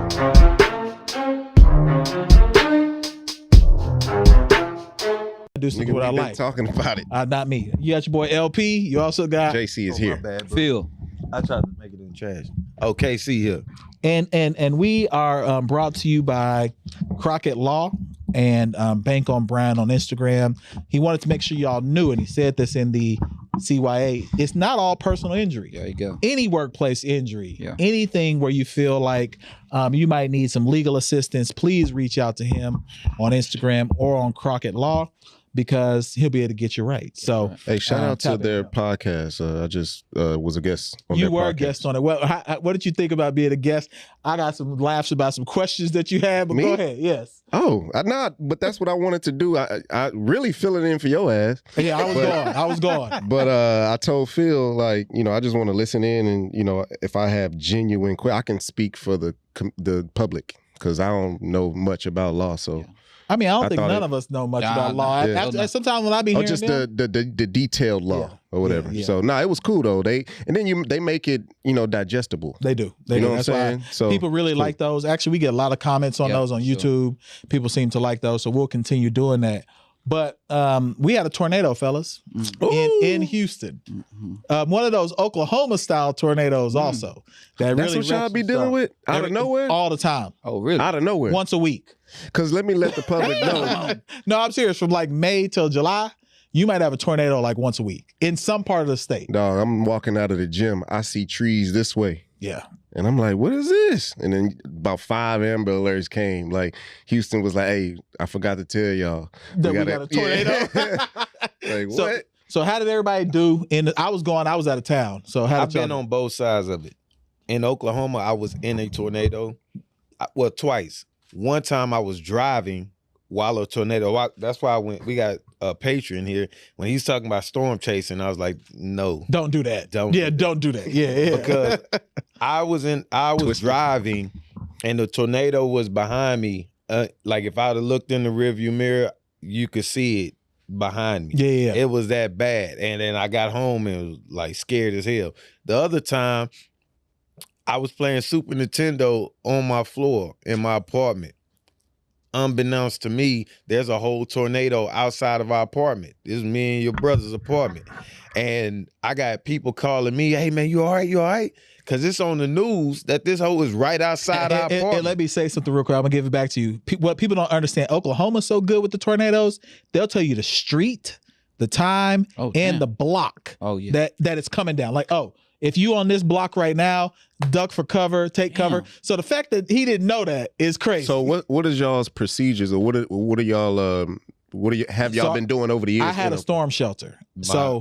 Do something what I like. Talking about it. Not me. You got your boy LP. You also got JC is here. Bad, Phil. I tried to make it in trash. Oh, KC here. and we are brought to you by Crockett Law and Bank on Brown on Instagram. He wanted to make sure y'all knew, and he said this in the CYA, it's not all personal injury. There you go. Any workplace injury, anything where you feel like you might need some legal assistance, please reach out to him on Instagram or on Crockett Law, because he'll be able to get you right. So, hey, shout out to their podcast. I just was a guest on their podcast. You were a guest on it. Well, what did you think about being a guest? I got some laughs about some questions that you had, but go ahead. Yes. Oh, I'm not, but that's what I wanted to do. I really fill it in for your ass. Yeah, I was gone. But I told Phil, like, I just want to listen in, and if I have genuine questions, I can speak for the public, because I don't know much about law. So. I mean, I don't think none of us know much about law. Sometimes when I be hearing just the detailed law or whatever. Yeah. So it was cool though. They make it digestible. They do. You know what I'm saying? So people really like those. Actually, we get a lot of comments on those on YouTube. People seem to like those, so we'll continue doing that. But we had a tornado, fellas, in Houston. One of those Oklahoma-style tornadoes also. That's really what y'all be dealing with? Out of nowhere? All the time. Oh, really? Out of nowhere? Once a week. Because let me let the public know. No, I'm serious. From like May till July, you might have a tornado like once a week in some part of the state. Dog, I'm walking out of the gym. I see trees this way. Yeah. And I'm like, what is this? And then about 5 Amber Alerts came. Like, Houston was like, hey, I forgot to tell y'all. That we got a tornado? Yeah. Like, what? So how did everybody do? I was out of town. So I've been on both sides of it. In Oklahoma, I was in a tornado. Well, twice. One time I was driving while a tornado. That's why we got a patron here. When he's talking about storm chasing, I was like, no. Don't do that. Don't do that. Yeah. Because I was driving and the tornado was behind me. Like if I'd have looked in the rearview mirror, you could see it behind me. Yeah. It was that bad. And then I got home and was like scared as hell. The other time, I was playing Super Nintendo on my floor in my apartment. Unbeknownst to me, there's a whole tornado outside of our apartment. This is me and your brother's apartment. And I got people calling me, hey man, you all right? You all right? Because it's on the news that this hole is right outside our apartment. And let me say something real quick. I'm going to give it back to you. What people don't understand, Oklahoma's so good with the tornadoes, they'll tell you the street, the time, and the block that it's coming down. Like, if you on this block right now, duck for cover, take cover. So the fact that he didn't know that is crazy. So what is y'all's procedures, or what are y'all have y'all been doing over the years? I had a storm shelter.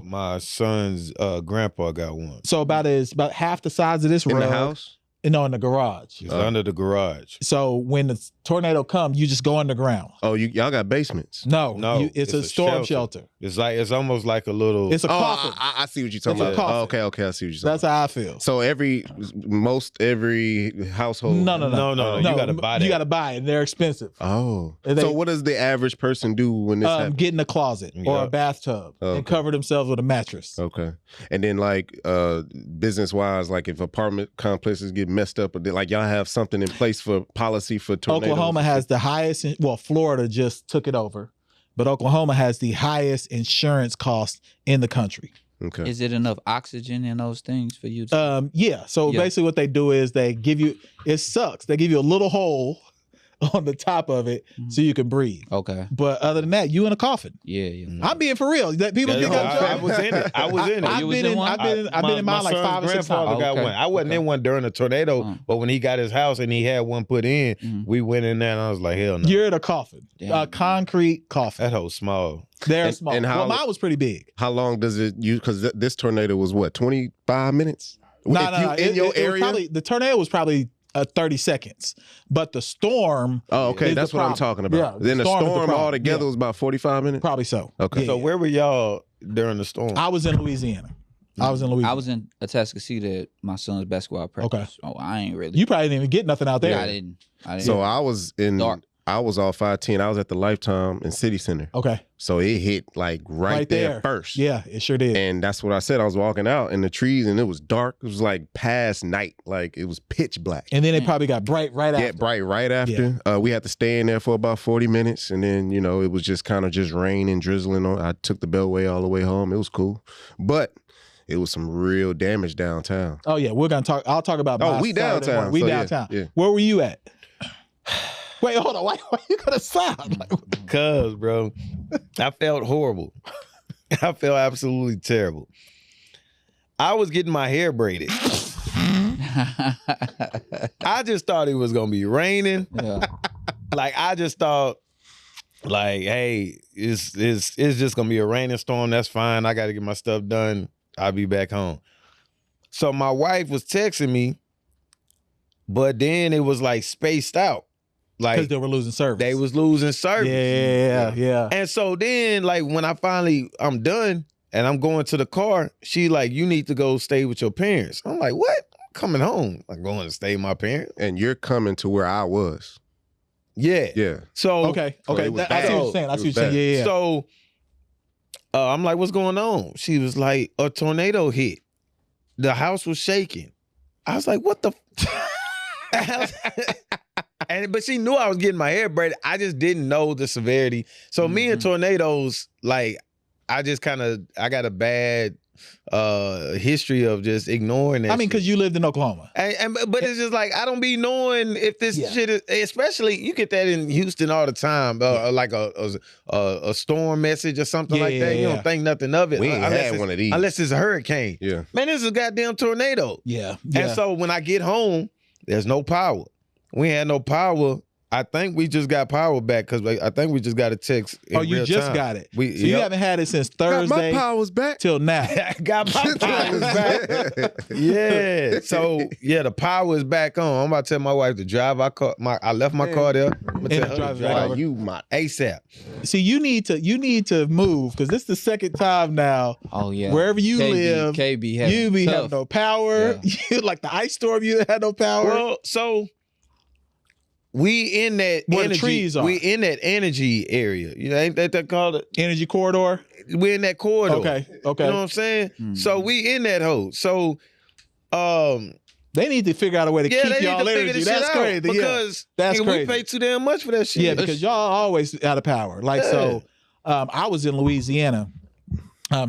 My son's grandpa got one. So about half the size of this room. In the house? No, in the garage. It's under the garage. So when the tornado comes, you just go underground. Oh, y'all got basements? No, it's a storm shelter. It's almost like a little. It's a coffin. I see what you're talking about. Oh, okay, I see what you're talking That's how I feel. So every household. No. You got to buy that. You got to buy it. They're expensive. Oh, so what does the average person do when this happens? Get in a closet or a bathtub and cover themselves with a mattress. Okay, and then like business wise, like if apartment complexes get messed up, like y'all have something in place for policy for tornadoes? Oklahoma has the highest. Florida just took it over, but Oklahoma has the highest insurance cost in the country. Okay. Is it enough oxygen in those things for you to? Yeah. So basically, what they do is they give you. It sucks. They give you a little hole on the top of it so you can breathe. Okay. But other than that, you in a coffin. Yeah. I'm being for real. That people think I'm joking. I was in it. I've been in mine like 5 or 6 times. Got one. I wasn't in one during the tornado, but when he got his house and he had one put in, we went in there and I was like, hell no. You're in a coffin. A concrete coffin. That hole's small. They're small. And mine was pretty big. How long does it use? Because this tornado was what, 25 minutes? No. In your area? The tornado was probably 30 seconds, but the storm. Oh, okay, that's what I'm talking about. Yeah, then the storm altogether was about 45 minutes. Probably so. Okay, so where were y'all during the storm? I was in Louisiana. I was in Atascocita at my son's basketball practice. Okay. Oh, I ain't really. You probably didn't even get nothing out there. Yeah, I didn't. So I was in. Dark. I was off 510. I was at the Lifetime in City Center. Okay. So it hit like right there first. Yeah, it sure did. And that's what I said. I was walking out in the trees and it was dark. It was like past night. Like it was pitch black. And then it probably got bright right after. Yeah, bright right after. Yeah. We had to stay in there for about 40 minutes. And then, you know, it was just kind of just rain and drizzling. I took the Beltway all the way home. It was cool. But it was some real damage downtown. Oh, yeah. We're going to talk. I'll talk about we downtown. We downtown. Yeah. Where were you at? Wait, hold on. Why you gonna sound like? Cause, bro, I felt horrible. I felt absolutely terrible. I was getting my hair braided. I just thought it was gonna be raining. Yeah. Like I just thought, like, hey, it's just gonna be a raining storm. That's fine. I got to get my stuff done. I'll be back home. So my wife was texting me, but then it was like spaced out. Like because they were losing service. They was losing service. Yeah. And so then, like, when I'm done and I'm going to the car, she like, you need to go stay with your parents. I'm like, what? I'm coming home. I'm going to stay with my parents. And you're coming to where I was. Yeah. Yeah. So okay. So I see what you're saying. I see what you're saying. Yeah. So I'm like, what's going on? She was like, a tornado hit. The house was shaking. I was like, what the? But she knew I was getting my hair braided. I just didn't know the severity. So me and tornadoes, like, I got a bad history of just ignoring it. I mean, because you lived in Oklahoma. But it's just like, I don't be knowing if this shit is, especially, you get that in Houston all the time, like a storm message or something like that. You don't think nothing of it. We ain't had one of these. Unless it's a hurricane. Yeah. Man, this is a goddamn tornado. Yeah. And so when I get home, there's no power. We had no power. I think we just got power back because I think we just got a text. Oh, you just got it. So you haven't had it since Thursday. My power's back till now. I got my power back. Yeah. So yeah, the power is back on. I'm about to tell my wife to drive our car. I left my car there. I'm gonna tell her to drive you my ASAP. See, you need to move because this is the second time now. Oh yeah. Wherever you live, KB you be having no power. Yeah. You like the ice storm. You had no power. Well, so. We in that where energy. The trees are. We in that energy area. You know, ain't that called it? Energy corridor? We in that corridor. Okay. You know what I'm saying? Mm-hmm. So we in that hole. So they need to figure out a way to keep y'all energy. That's crazy. Because that's crazy. We pay too damn much for that shit. Yeah, because y'all always out of power. Like so I was in Louisiana.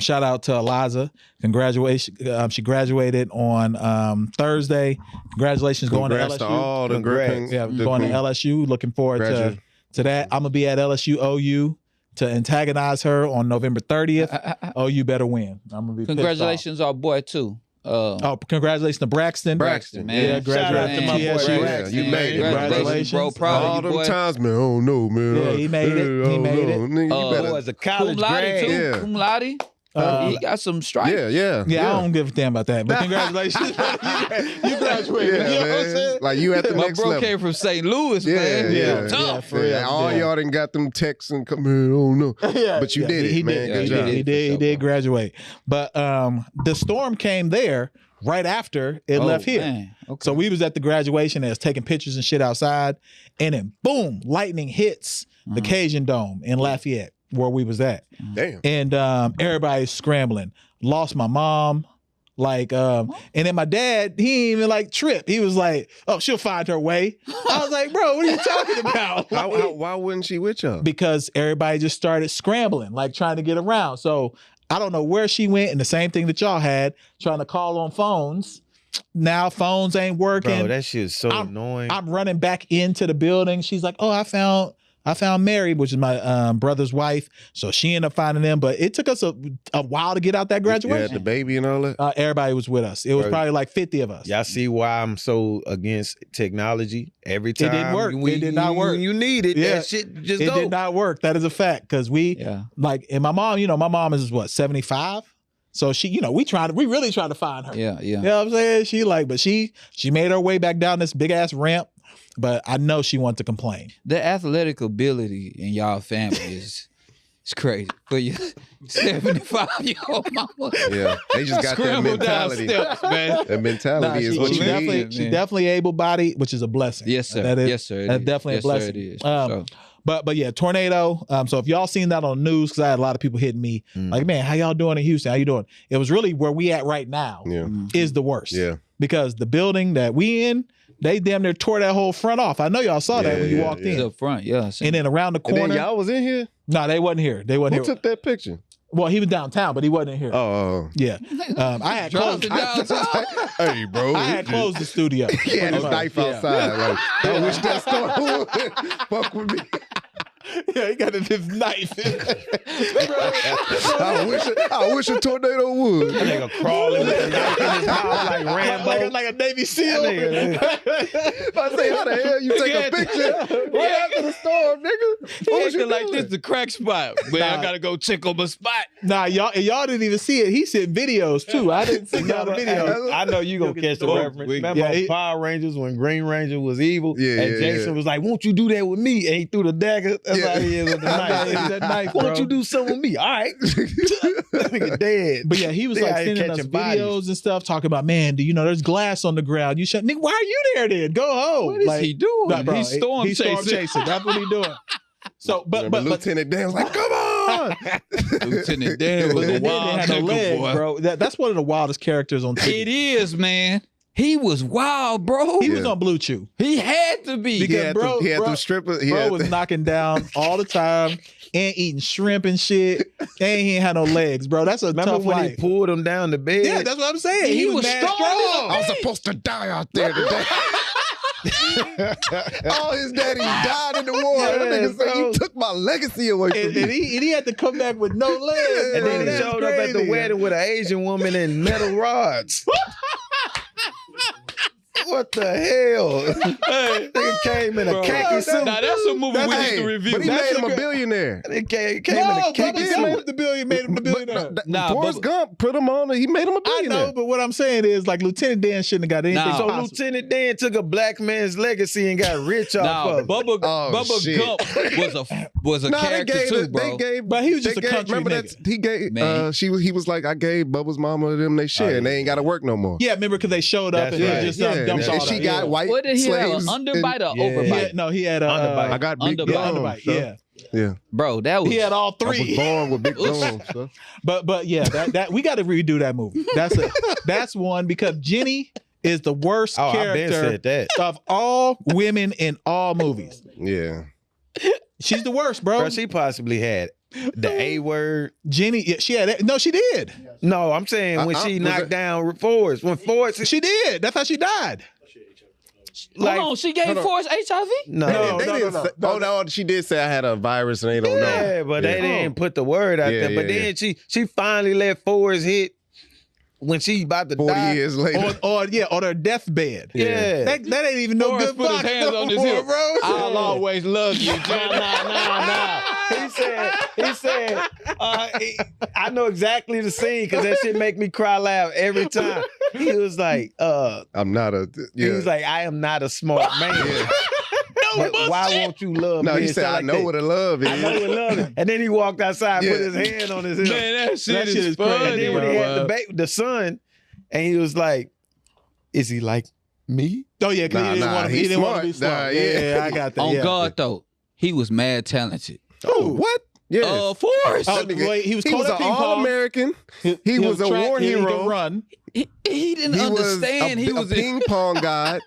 Shout out to Eliza. Congratulations. She graduated on Thursday. Congratulations going to LSU. To all the Congrats. Going to LSU. Looking forward to that. I'm going to be at LSU OU to antagonize her on November 30th. OU better win. I'm going to be Congratulations, our boy, too. Congratulations to Braxton. Braxton, man. Yeah, graduated to my boy Braxton. You made it. Congratulations, bro. Proud all of you, them boy. times, man. Oh no, man. Yeah, he made it. He made it. Nigga, you better. As a college Cum laude, grad. too. Yeah. Cum laude. He got some stripes. Yeah. I don't give a damn about that. But congratulations. You graduated. Yeah, you know what I'm man. saying? Like you at the My next bro level. came from St. Louis, man. Yeah. Tough. For real. All y'all done got them texts and come here. Oh no. But you did it, he man. Did. Good job. He did graduate. But the storm came there right after it left here. Man. Okay. So we was at the graduation and was taking pictures and shit outside. And then boom, lightning hits the Cajun Dome in Lafayette where we was at. Damn. And everybody's scrambling. Lost my mom. And then my dad, he ain't even like trip. He was like, oh, she'll find her way. I was like, bro, what are you talking about? Why wouldn't she with y'all? Because everybody just started scrambling, like trying to get around. So I don't know where she went, and the same thing that y'all had, trying to call on phones. Now phones ain't working. Bro, that shit is so annoying. I'm running back into the building. She's like, oh, I found Mary, which is my brother's wife. So she ended up finding them. But it took us a while to get out that graduation. You had the baby and all that? Everybody was with us. It was probably like 50 of us. Y'all see why I'm so against technology? Every time it didn't work. It did not work. When you need it, that shit just go. It did not work. That is a fact. Because and my mom, my mom is what, 75? So she, we really tried to find her. Yeah. You know what I'm saying? But she made her way back down this big ass ramp. But I know she wanted to complain. The athletic ability in y'all family is It's crazy for you. 75-year-old mama. Yeah, they just got that mentality. Steps, man. That mentality is what you need. She definitely able-bodied, which is a blessing. Yes, sir. That is, yes, sir. That's definitely a blessing. Sir, it is. But yeah, tornado. So if y'all seen that on the news, because I had a lot of people hitting me like, man, how y'all doing in Houston? How you doing? It was really where we at right now is the worst. Yeah. Because the building that we in, they damn near tore that whole front off. I know y'all saw that when you walked in. The front, yeah. And then around the corner. And then y'all was in here? No, they wasn't here. They wasn't Who here. took that picture? Well, he was downtown, but he wasn't in here. Oh. Yeah. I had closed downtown. Hey, bro. I had closed the studio. He had his knife outside. Like, I wish that store would fuck with me. Yeah, he got this knife. I wish a tornado would. That nigga crawling with a knife in his mouth like Rambo. like a Navy SEAL. I say, how the hell you take a picture right after the storm, nigga? What was you like doing? this the crack spot. Man, I gotta go check on my spot. Nah, y'all didn't even see it. He sent videos too. I didn't see y'all the videos. I know you gonna catch the reference. Remember on Power Rangers when Green Ranger was evil? Yeah, and Jason was like, won't you do that with me? And he threw the dagger. That's how he is with the knife. That knife, Won't bro. you do something with me? All right. That nigga dead. But yeah, he was like sending us videos and stuff talking about, man, do you know there's glass on the ground? You should, nigga, why are you there then? Go home. What is he doing? Nah, bro, He's storm chasing. That's what he doing. So, but Lieutenant Dan was like, come on. Lieutenant Dan was a wild had no leg, bro. That's one of the wildest characters on TV. It is, man. He was wild, bro. He was on Blue Chew. He had to be. Because he had them strippers. Bro was knocking down all the time and eating shrimp and shit. And he ain't had no legs, bro. That's a tough when life. he pulled him down the bed? Yeah, that's what I'm saying. He was mad strong. I was supposed to die out there today. All his daddies died in the war. That nigga said, you took my legacy away from me. And he had to come back with no legs. And then he showed up at the wedding with an Asian woman in metal rods. What the hell? Nigga came in a khaki suit. Now that's a movie we used to review. But he made him a billionaire. He came in a khaki suit. Made him the billionaire. Forrest Gump put him on. He made him a I billionaire. know, but what I'm saying is, like, Lieutenant Dan shouldn't have got anything. Nah. So possible. Lieutenant Dan took a black man's legacy and got rich off of it. Bubba shit. Gump was a character too, bro. But he was just a country remember nigga. that he gave Man. he was like, I gave Bubba's mama them they shit and they ain't gotta work no more. Yeah, remember because they showed up That's and right. he just Yeah, dumped all and that. she got white What did he have? An slaves. underbite or He overbite? had, no, he had Underbite. I got big Underbite. gums, underbite. so. Yeah, Yeah. Bro, that was he had all I was three. born with big gums. So. But yeah, that we got to redo that movie. That's one because Jenny is the worst Oh, I been character said that. of all women in all movies. Yeah. She's the worst, bro. Bro, she possibly had the A word. Jenny, yeah, she had. No, she did. No, I'm saying when she knocked down Forrest. When Forrest, She did. That's how she died. like, hold on, she gave Forrest HIV? no, They didn't say- oh no, she did say I had a virus and they don't know. yeah, but they didn't put the word out Yeah, there. But yeah, then she finally let Forrest hit when she about to 40 die. years later. On her deathbed. Yeah. That ain't even no Forrest good put his box hands no on his more, hip. bro. I'll always love you. Nah. He said, I know exactly the scene because that shit make me cry loud every time. He was like, I'm not a he was like, I am not a smart man. But why won't you love me? No, he and said, stuff I like know that. what a love is. I know what love is. And then he walked outside, put his hand on his hip. Man, that shit shit is is crazy, funny, And then when bro. he had the son, and he was like, is he like me? Oh yeah, because he didn't want to be smart. Yeah, I got that. On yeah. God, though, he was mad talented. Oh, what? Yeah. Forrest. Oh, wait, he was called an a ping pong. All-American. He was a track, war he hero. could run. He didn't He understand. was He was a ping pong god.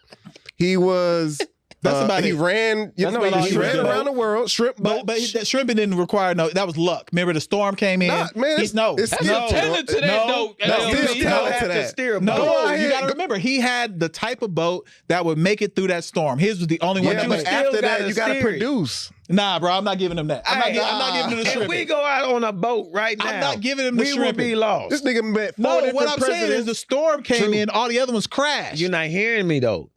He was. That's about he it. ran. That's about all He he ran was around the world. Shrimp boats. But that shrimping didn't require no. That was luck. Remember the storm came in. Nah, man, It's That's skill. a talent to that, though. Still Still talent have to to that. steer a No, boat. Go you ahead. got to remember he had the type of boat that would make it through that storm. His was the only one Yeah, that but made. still after that, gotta you got to steer it. produce. Nah, bro, I'm not giving him that. I'm not giving him the If shrimping. we go out on a boat right now, I'm not giving him the we will shrimping. be lost. This nigga met 4 No, different what I'm saying is presidents. the storm came True. in, all the other ones crashed. You're not hearing me though.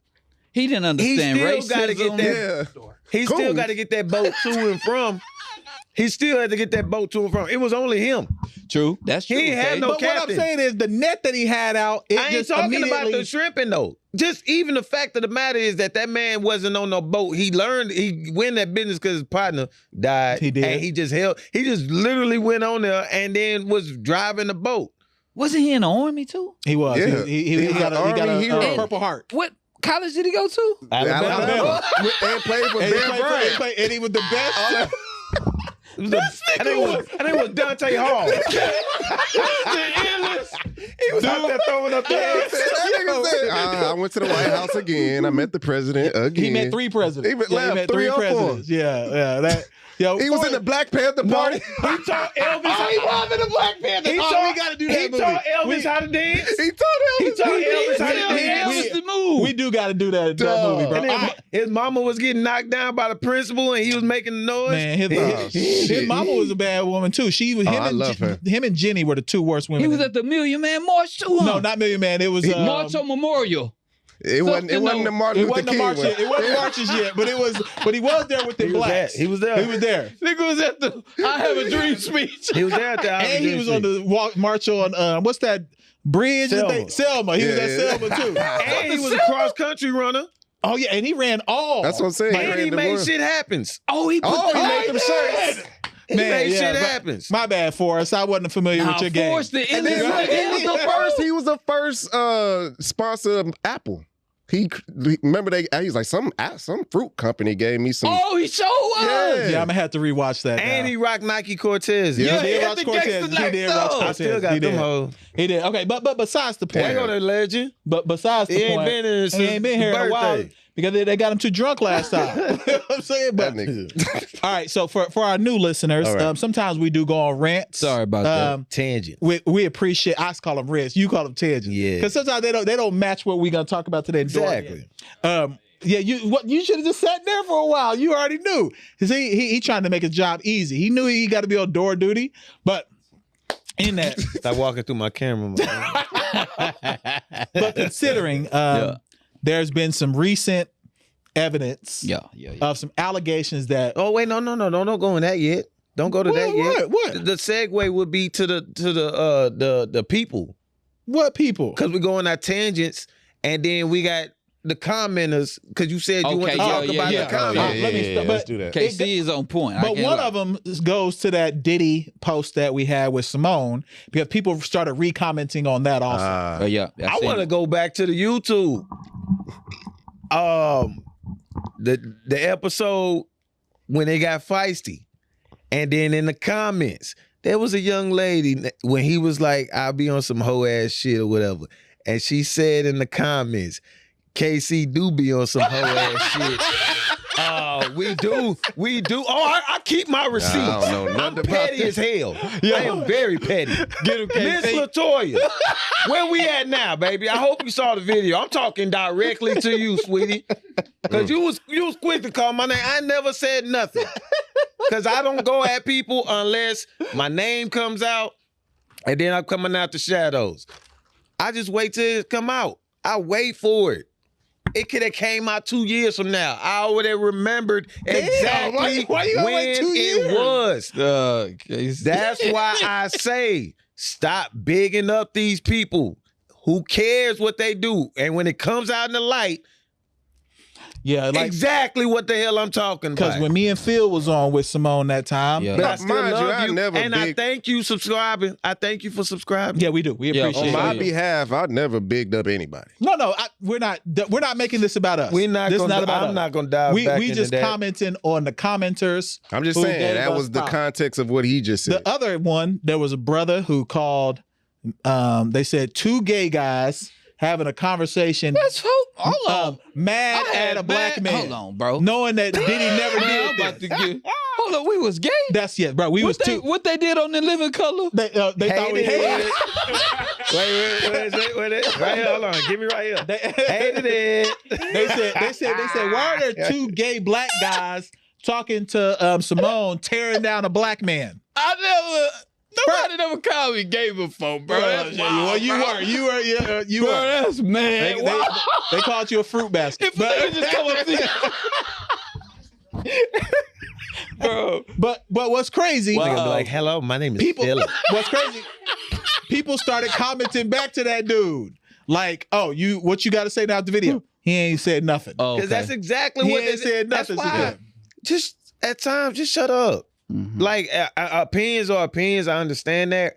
He didn't understand still racism. gotta get that- Yeah. He Cool. still got to get that boat to and from. He still had to get that boat to and from. It was only him. True. That's true. He ain't had no But captain. what I'm saying is the net that he had out, it I ain't just talking about immediately... the shrimping though. Just even the fact of the matter is that man wasn't on no boat. He went that business because his partner died. He did. And he just literally went on there and then was driving the boat. Wasn't he in the army too? He was. Yeah. He got a hero. Purple Heart. What college did he go to? Alabama. And played for And Ben Bryant. and he was the best. I think it was Dante Hall. He was out there throwing up the ass. That nigga said, I went to the White House again. I met the president again. He met 3 presidents. He met three or four. Yeah. He was in the Black Panther party. He taught Elvis. He was in the Black Panther. we gotta do that He movie. taught Elvis how to dance. He taught Elvis how to dance. the move. We do got to do that movie, bro. And then his mama was getting knocked down by the principal, and he was making the noise. Man, his mama was a bad woman too. She was I love her. him and Jenny were the 2 worst women. He was at the Million Man March too. Huh? no, not Million Man. It was March on Memorial. It wasn't the Martin It Luther wasn't the King march one. yet. It wasn't marches yet, but he was there with the blacks. He was there. He was there. Nigga was at the I Have a Dream speech. He was there at the And he was on the march on what's that bridge? Selma. Selma. He was at Selma too. And he was a cross country runner. Oh yeah, and he ran all. That's what I'm saying. And he made shit happens. He made them shirts. He made shit happens. My bad, Forrest. I wasn't familiar with your game. Forrest the And then he was the first sponsor of Apple. He remember he's like some fruit company gave me some. Oh, he sure was. Yeah, I'm gonna have to rewatch that. And now. he rocked Nike Cortez. Yeah, he he did had watch the Cortez. gangster He did like watch so. Cortez. I still got He them did. hoes. He did. Okay, but besides the point. There go the legend. But besides the He ain't point, been in he ain't been here in a while birthday. because they got him too drunk last time. You know what I'm saying? But That nigga. all right, so for our new listeners, All right. sometimes we do go on rants. Sorry about that. Tangent. We appreciate. I call them rants. You call them tangents. Yeah. Because sometimes they don't match what we're gonna talk about today. Exactly. Yeah, you should have just sat there for a while. You already knew. Cause he trying to make his job easy. He knew he got to be on door duty, but in that. Stop walking through my camera, man. But considering there's been some recent evidence of some allegations that Oh wait, no, don't go in that yet. Don't go to that yet. What? The segue would be to the people, what people? because we go on our tangents, and then we got the commenters. Because you said you want to talk about the comments. Let's do that. KC is on point. But one of them goes to that Diddy post that we had with Symone because people started re-commenting on that also. I want to go back to the YouTube. The episode when they got feisty, and then in the comments there was a young lady when he was like, "I'll be on some hoe ass shit or whatever," and she said in the comments, "KC do be on some hoe ass shit." We do. Oh, I keep my receipts. I don't know nothing I'm about petty this. as hell. I am very petty. Get him, Miss LaToya, where we at now, baby? I hope you saw the video. I'm talking directly to you, sweetie. Because you was quick to call my name. I never said nothing. Because I don't go at people unless my name comes out and then I'm coming out the shadows. I just wait till it come out. I wait for it. It could have came out 2 years from now. I already remembered exactly why you gotta wait when 2 years? it was. KC. That's why I say stop bigging up these people. Who cares what they do? And when it comes out in the light, Yeah, like exactly what the hell I'm talking about. because when me and Phil was on with Symone that time, Yeah. But I Mind still you, love I you, never and I big- thank you subscribing. I thank you for subscribing. yeah, we do. We Yeah, appreciate On my it. behalf, I never bigged up anybody. No, we're not making this about us. We're not This gonna. not about I'm us. not gonna dive back We into just that. commenting on the commenters. I'm just who saying gave that us was the props. context of what he just said. The other one, there was a brother who called. They said 2 gay guys having a conversation. Let's hope. Hold on. Mad at a black man. Hold on, bro. Knowing that Diddy never I'm did about this. to get. Hold on, we was gay. That's bro. We was two. What they did on the Living Color? They thought we Hated hated it. Wait. Right here, hold on. Give me right here. it. Hated it. They said, why are there 2 gay black guys talking to Symone tearing down a black man? Nobody never called me gay before, bro. That's wild, Well, you bro, were. that's man. They called you a fruit basket. If they just come up to you. Bro, But what's crazy? Well, be like, hello, my name is Philip. What's crazy? People started commenting back to that dude. Like, oh, what you got to say now at the video? He ain't said nothing. Oh, because that's exactly what they said. Nothing. That's why. Just at times, just shut up. Like opinions are opinions. I understand that,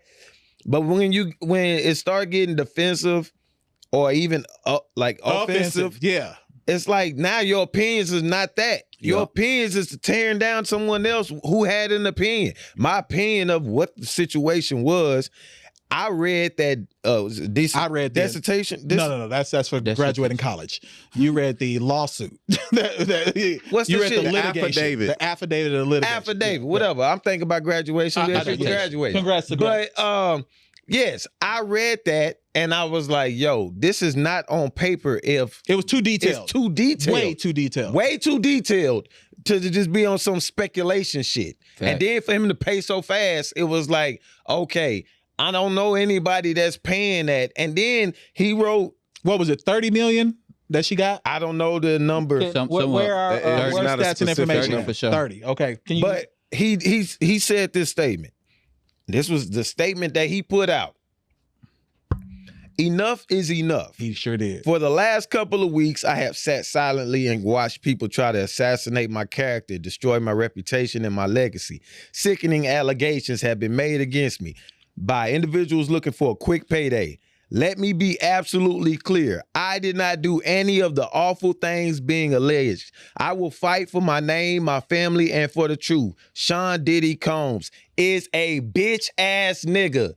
but when it start getting defensive or even like offensive, yeah, it's like now your opinions is not that. Your opinions is tearing down someone else who had an opinion. My opinion of what the situation was. I read that. I read dissertation. No. That's for graduating college. You read the lawsuit. What's you the read shit? The litigation. The affidavit of litigation. Affidavit, whatever. I'm thinking about graduation. Graduation. Congrats. But yes, I read that and I was like, yo, this is not on paper. If it was too detailed, it's too detailed, way too detailed to just be on some speculation shit. Fact. And then for him to pay so fast, it was like, okay. I don't know anybody that's paying that. And then he wrote, what was it, 30 million that she got? I don't know the number. Where are stats and information? For sure. 30. Okay. But he said this statement. This was the statement that he put out. Enough is enough. He sure did. For the last couple of weeks, I have sat silently and watched people try to assassinate my character, destroy my reputation and my legacy. Sickening allegations have been made against me by individuals looking for a quick payday. Let me be absolutely clear. I did not do any of the awful things being alleged. I will fight for my name, my family, and for the truth. Sean Diddy Combs is a bitch-ass nigga.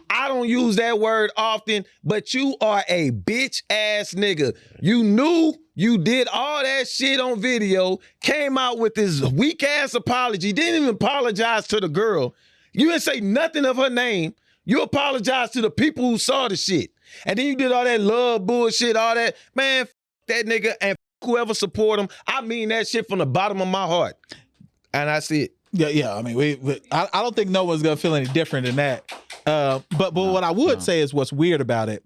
I don't use that word often, but you are a bitch-ass nigga. You knew you did all that shit on video, came out with this weak-ass apology, didn't even apologize to the girl. You didn't say nothing of her name. You apologized to the people who saw the shit. And then you did all that love bullshit, all that. Man, that nigga and whoever support him. I mean that shit from the bottom of my heart. And I see it. Yeah. I mean, I don't think no one's gonna feel any different than that. But what I would say is what's weird about it.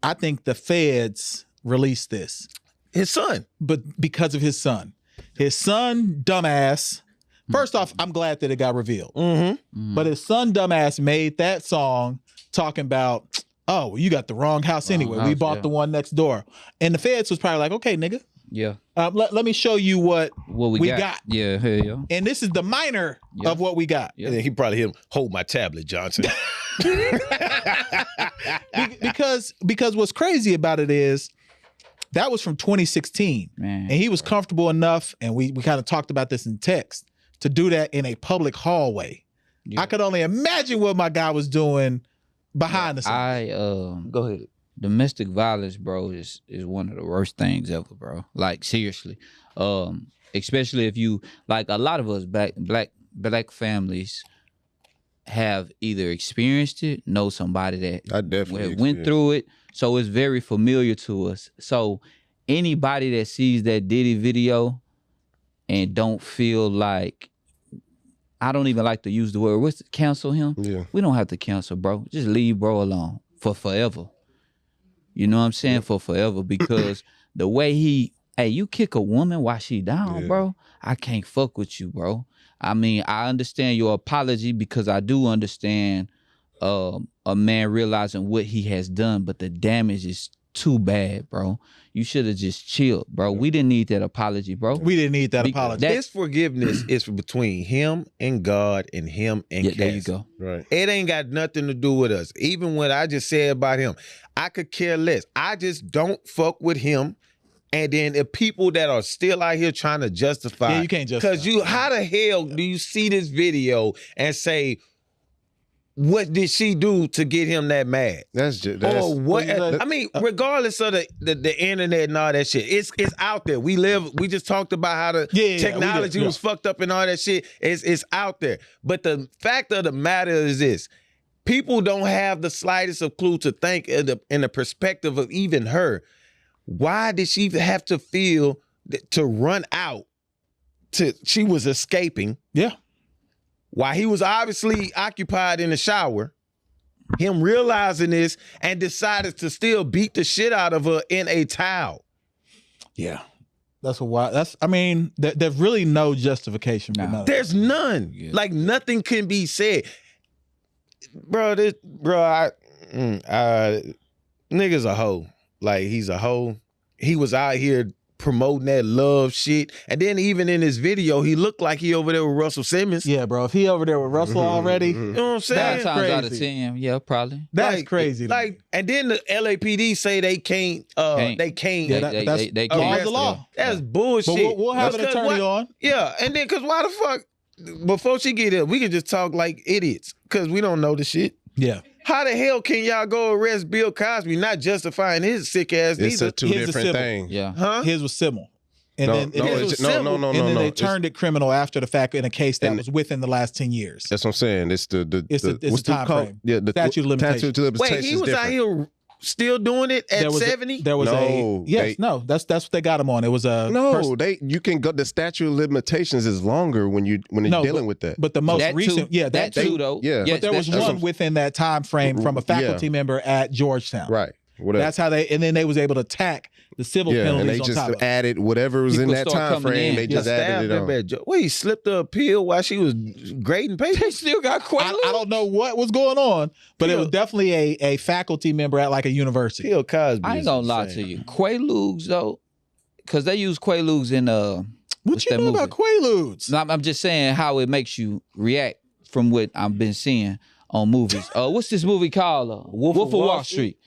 I think the feds released this. His son, but because of his son, dumbass. First off, I'm glad that it got revealed. But his son, dumbass, made that song talking about, oh, well, you got the wrong house anyway. We bought the one next door, and the feds was probably like, okay, nigga. Yeah. Let me show you what we got. Yeah, hell yeah. And this is the minor of what we got. Yeah. And then he probably hit him, hold my tablet, Johnson. because what's crazy about it is that was from 2016. Man. And he was comfortable enough, and we kind of talked about this in text, to do that in a public hallway. Yeah. I could only imagine what my guy was doing behind the scenes. Go ahead. Domestic violence, bro, is one of the worst things ever, bro. Like, seriously. Especially if you, like, a lot of us black families have either experienced it, know somebody that I definitely went through it, so it's very familiar to us. So anybody that sees that Diddy video and don't feel like, I don't even like to use the word, cancel him? Yeah. We don't have to cancel, bro. Just leave bro alone for forever. You know what I'm saying? For forever, because the way you kick a woman while she down, bro, I can't fuck with you, bro. I mean, I understand your apology because I do understand a man realizing what he has done, but the damage is too bad, bro. You should have just chilled, bro. We didn't need that apology, bro. We didn't need that apology. This forgiveness is between him and God and him and Cass. There you go. Right. It ain't got nothing to do with us. Even what I just said about him, I could care less. I just don't fuck with him. And then the people that are still out here trying to justify. Yeah, you can't justify. Because how the hell do you see this video and say, what did she do to get him that mad? Or what? I mean, regardless of the internet and all that shit, it's out there. We just talked about how the technology was fucked up and all that shit. It's out there. But the fact of the matter is this: people don't have the slightest of clue to think in the perspective of even her. Why did she have to feel to run out? She was escaping. Yeah. While he was obviously occupied in the shower, him realizing this and decided to still beat the shit out of her in a towel. Yeah. That's a wild. I mean, there's really no justification for none. There's none. Yeah. Like nothing can be said, bro. Nigga's a hoe. Like he's a hoe. He was out here promoting that love shit, and then even in his video, he looked like he over there with Russell Simmons. Yeah, bro. If he over there with Russell already, you know what I'm saying? 9 times out of 10, yeah, probably. That's crazy. Like, and then the LAPD say they can't. They can't. Yeah, they can't. The law. That's bullshit. But we'll have an attorney on. Yeah, and then because why the fuck? Before she get here, we can just talk like idiots because we don't know the shit. Yeah. How the hell can y'all go arrest Bill Cosby, not justifying his sick ass? It's a two different things. Yeah. Huh? His was civil. And then they turned it criminal after the fact in a case that was within the last 10 years. That's what I'm saying. It's the time frame. Yeah, the statute of limitations. Wait, he was out here still doing it at 70? That's what they got him on. It was a you can go. The statute of limitations is longer when you're dealing with that. But the most recent, that too though. Yeah, but there was one within that time frame from a faculty member at Georgetown. Right. Whatever. That's how and then they was able to tack the civil penalties and they on just top of added whatever was in that time frame. They just added it on. Wait, he slipped her a pill while she was grading papers? They still got Quaaludes? I don't know what was going on, but it was definitely a faculty member at like a university. Bill Cosby. I ain't gonna lie to you. Quaaludes though, because they use Quaaludes in what you know about Quaaludes? No, I'm just saying how it makes you react from what I've been seeing on movies. What's this movie called? Wolf of Wall Street.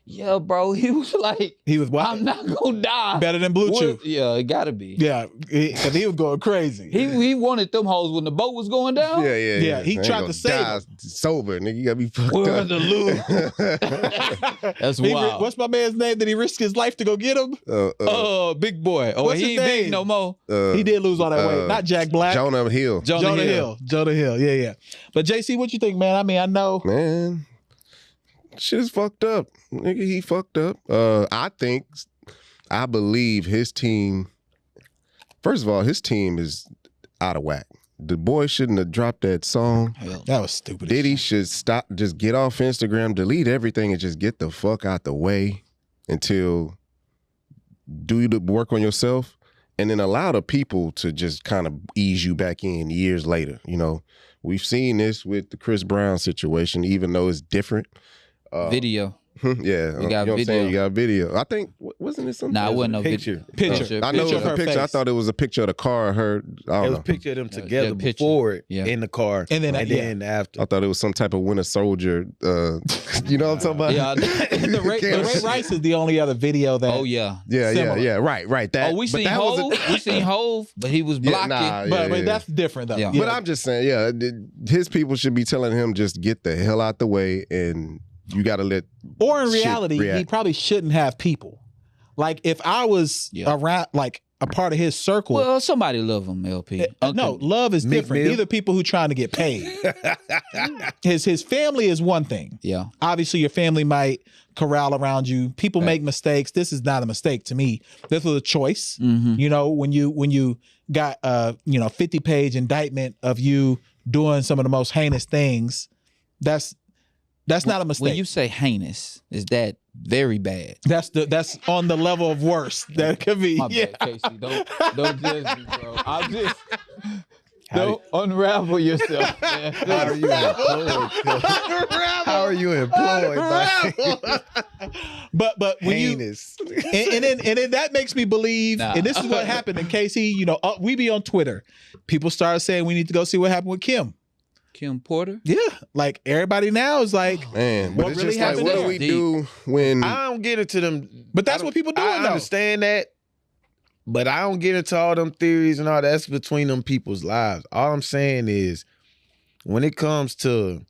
Yeah, bro, he was like, I'm not gonna die. Better than Blue Chew. Yeah, it gotta be. Yeah, because he was going crazy. He wanted them hoes when the boat was going down. Yeah. He tried to save her. Sober, nigga. You gotta be fucked We're up. in the loop. That's wild. What's my man's name? Did he risk his life to go get him? Big boy. Oh, he ain't big no more. He did lose all that weight. Not Jack Black. Jonah Hill. Jonah Hill. Yeah. But JC, what you think, man? I mean, I know. Man, shit is fucked up. Nigga, he fucked up. I believe his team, first of all, his team is out of whack. The boy shouldn't have dropped that song. That was stupid. Diddy should stop, just get off Instagram, delete everything, and just get the fuck out the way until do the work on yourself, and then allow the people to just kind of ease you back in years later. You know, we've seen this with the Chris Brown situation, even though it's different. Video. Yeah, we got you know what I'm video. saying? You got video. I think wasn't it something? Nah, it wasn't no picture. Picture. I know it was a picture. I thought it was a picture of the car. I heard. I don't It was know. a picture of them together before it in the car, and then after. I thought it was some type of Winter Soldier. You know what I'm talking about? Yeah. the Ray Rice is the only other video that. Oh yeah. Yeah. Right. That. We seen Hove, but he was blocking. But that's different though. Yeah. But I'm just saying, his people should be telling him just get the hell out the way and. You got to let. Or in reality, he probably shouldn't have people. Like if I was around, like a part of his circle. Well, somebody love him, LP. No, love is different. These are people who trying to get paid. His family is one thing. Yeah. Obviously, your family might corral around you. People make mistakes. This is not a mistake to me. This was a choice. Mm-hmm. You know, when you got 50-page indictment of you doing some of the most heinous things, that's not a mistake. When you say heinous, is that very bad? That's on the level of worse that it could be. My bad, Casey. Don't judge me, bro. I'm just don't unravel yourself, man. How are you employed? How are you employed? But when heinous. And then that makes me believe, and this is what happened in KC. You know, we be on Twitter. People started saying we need to go see what happened with Kim Porter? Yeah. Like everybody now is like, man, but what it's really just like, happened what there? do we do when I don't get into them. But that's what people do. I understand that. But I don't get into all them theories and all that's between them people's lives. All I'm saying is when it comes to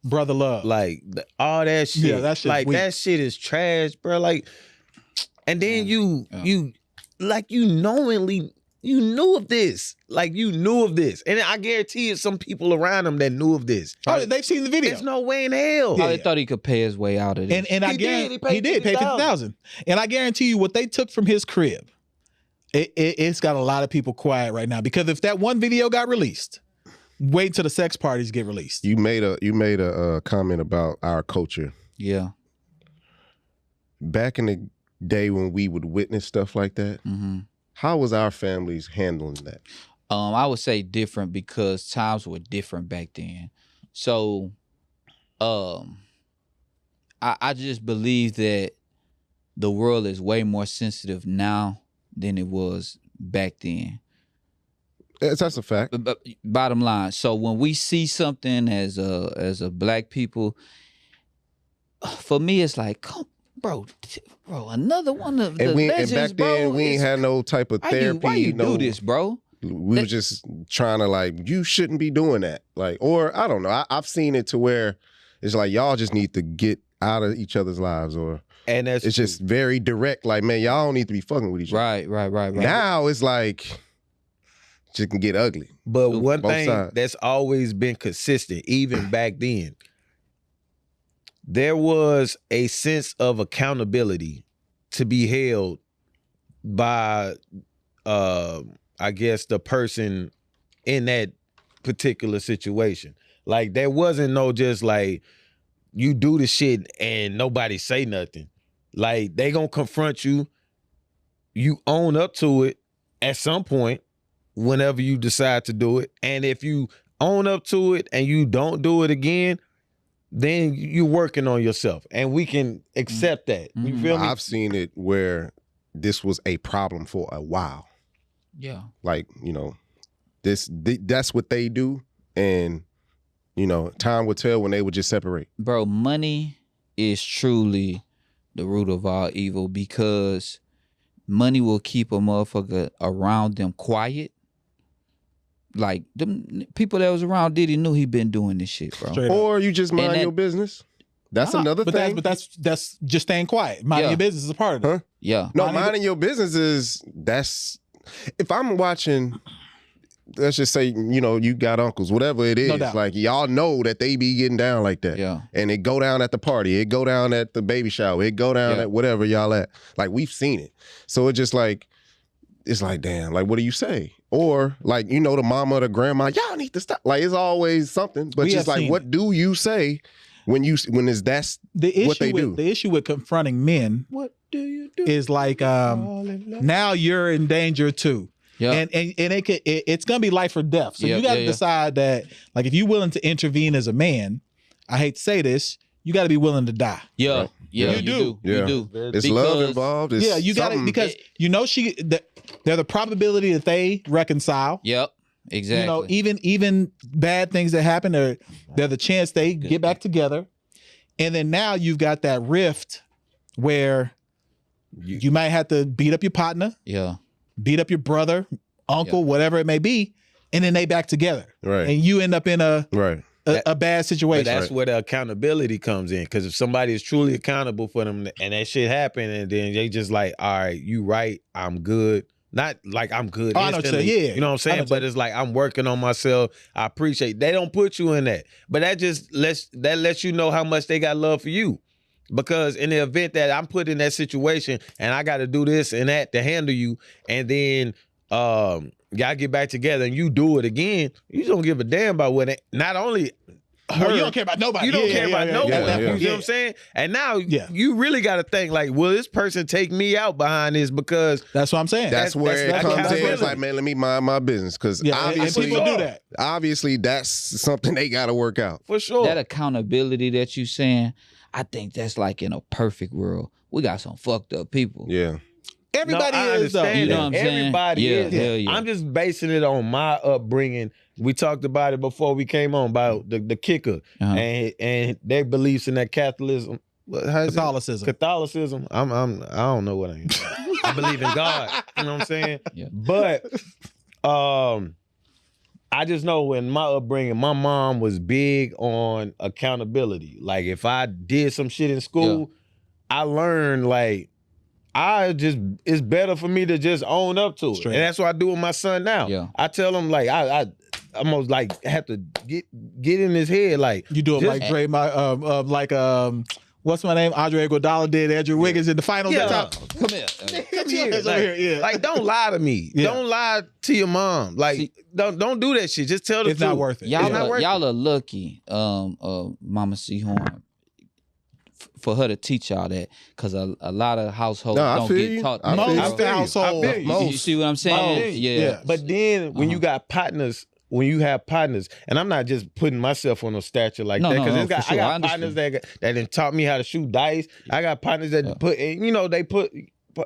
brother love, like all that shit, that shit like weak. that shit is trash, bro. Like, and then you knowingly, you knew of this. Like you knew of this. And I guarantee it's some people around him that knew of this. Oh, they've seen the video. There's no way in hell. They thought he could pay his way out of this. And I guarantee he did pay $50,000. And I guarantee you what they took from his crib, it's got a lot of people quiet right now. Because if that one video got released, wait until the sex parties get released. You made a comment about our culture. Yeah. Back in the day when we would witness stuff like that, How was our families handling that? I would say different because times were different back then. So, I just believe that the world is way more sensitive now than it was back then. That's a fact. But bottom line, so when we see something as a black people, for me it's like, come, bro, another one of the legends, and back then, we ain't had no type of therapy. Why you do this, bro? We were just trying to like, you shouldn't be doing that. Like, or I don't know. I've seen it to where it's like y'all just need to get out of each other's lives, and it's just very direct. Like, man, y'all don't need to be fucking with each other. Right. Now it's like just can get ugly. But one thing that's always been consistent, even back then, there was a sense of accountability to be held by, I guess, the person in that particular situation. Like, there wasn't no just like, you do the shit and nobody say nothing. Like, they gonna confront you. You own up to it at some point whenever you decide to do it. And if you own up to it and you don't do it again, then you're working on yourself. And we can accept that. You feel me? I've seen it where this was a problem for a while. Yeah. Like, you know, that's what they do. And, you know, time would tell when they would just separate. Bro, money is truly the root of all evil because money will keep a motherfucker around them quiet. Like, them people that was around Diddy knew he been doing this shit, bro. Or you just mind your business. That's another thing. But that's just staying quiet. Minding your business is a part of it. Huh? Yeah. No, minding your business is, if I'm watching, let's just say, you know, you got uncles, whatever it is, like y'all know that they be getting down like that. Yeah. And it go down at the party, it go down at the baby shower, it go down at whatever y'all at. Like, we've seen it. So it just like, it's like, damn, like, what do you say? Or like, you know, the mama or the grandma, y'all need to stop. Like, it's always something, but just like, what do you say when that's what they do? The issue with confronting men, what do you do? Is like, now you're in danger too. Yeah. And it's gonna be life or death. So you gotta decide that, like, if you're willing to intervene as a man, I hate to say this, you gotta be willing to die. Yeah. Right? Yeah, you do. Yeah. You do. It's love involved. It's you got it, because you know there's the probability that they reconcile. Yep. Exactly. You know, even bad things that happen, they're the chance they get back together. And then now you've got that rift where you might have to beat up your partner. Yeah. Beat up your brother, uncle, whatever it may be, and then they back together. Right. And you end up in a bad situation. But that's where the accountability comes in. Because if somebody is truly accountable for them and that shit happened, and then they just like, all right, you right, I'm good. Not like I'm good instantly. You know what I'm saying? But it's like, I'm working on myself. I appreciate. They don't put you in that. But that just lets you know how much they got love for you. Because in the event that I'm put in that situation and I got to do this and that to handle you, and then y'all get back together and you do it again, you don't give a damn about what it, not only her, you don't care about nobody. You don't care about nobody. You know what I'm saying? And now you really got to think like, will this person take me out behind this? Because that's what I'm saying. That's where it comes in. It's like, man, let me mind my business. Because obviously, people do that. Obviously, that's something they got to work out. For sure. That accountability that you saying, I think that's like in a perfect world. We got some fucked up people. Yeah. Everybody is, though. You know what I'm saying? Everybody is. Yeah. I'm just basing it on my upbringing. We talked about it before we came on about the kicker and their beliefs in that Catholicism. Catholicism. I don't know what I am. I believe in God. You know what I'm saying? Yeah. But I just know in my upbringing, my mom was big on accountability. Like, if I did some shit in school, I learned like it's better for me to just own up to it. And that's what I do with my son now. Yeah. I tell him like I almost like have to get in his head like you do it like Dre, what's my name? Andre Iguodala did Andrew Wiggins in the finals. Yeah. Come here. Come here. Like, don't lie to me. Yeah. Don't lie to your mom. Like, don't do that shit. Just tell the truth. It's not worth it. Y'all are lucky, Mama C. Horn. for her to teach y'all that, because a lot of households don't get taught that. Most households. You see what I'm saying? Yeah. But then when you got partners, when you have partners, and I'm not just putting myself on a stature like that, because I got partners that done taught me how to shoot dice. I got partners that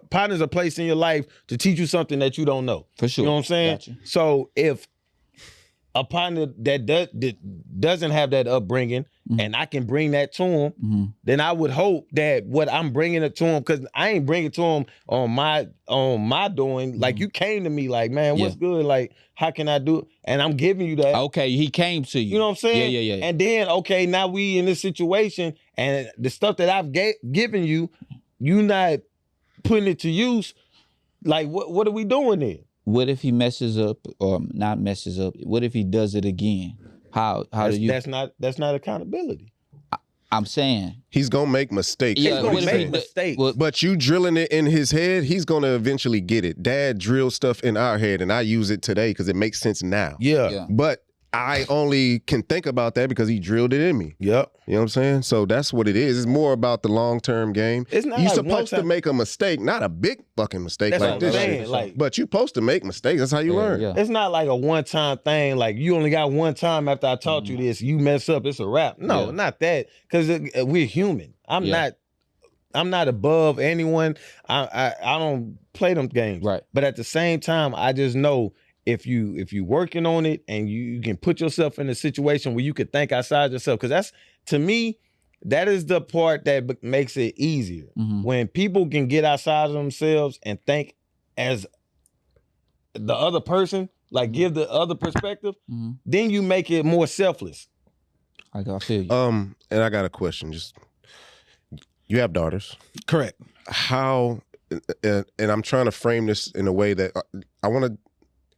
partners are placed in your life to teach you something that you don't know. For sure. You know what I'm saying? Gotcha. So if a partner that doesn't have that upbringing, and I can bring that to him, then I would hope that what I'm bringing it to him, because I ain't bringing it to him on my doing. Like, you came to me like, man, what's good? Like, how can I do it? And I'm giving you that. Okay, he came to you. You know what I'm saying? Yeah. And then, okay, now we in this situation, and the stuff that I've given you, you not putting it to use. Like, what are we doing there? What if he messes up, or not messes up? What if he does it again? How do you? That's not accountability. I'm saying he's gonna make mistakes. Yeah, he's gonna make mistakes. But you drilling it in his head, he's gonna eventually get it. Dad drilled stuff in our head, and I use it today because it makes sense now. Yeah. But I only can think about that because he drilled it in me. Yep. You know what I'm saying? So that's what it is. It's more about the long-term game. It's not you're like supposed to make a mistake, not a big fucking mistake That's like what this I'm saying, shit. like- But you're supposed to make mistakes. That's how you learn. Yeah. It's not like a one-time thing. Like, you only got one time after I taught you this, you mess up, it's a wrap. No, not that. Because we're human. I'm not above anyone. I don't play them games. Right. But at the same time, I just know if you working on it and you can put yourself in a situation where you could think outside yourself, because that's, to me, that is the part that makes it easier. When people can get outside of themselves and think as the other person, like give the other perspective, then you make it more selfless. I feel you. And I got a question. Just, you have daughters. Correct. How, and I'm trying to frame this in a way that I want to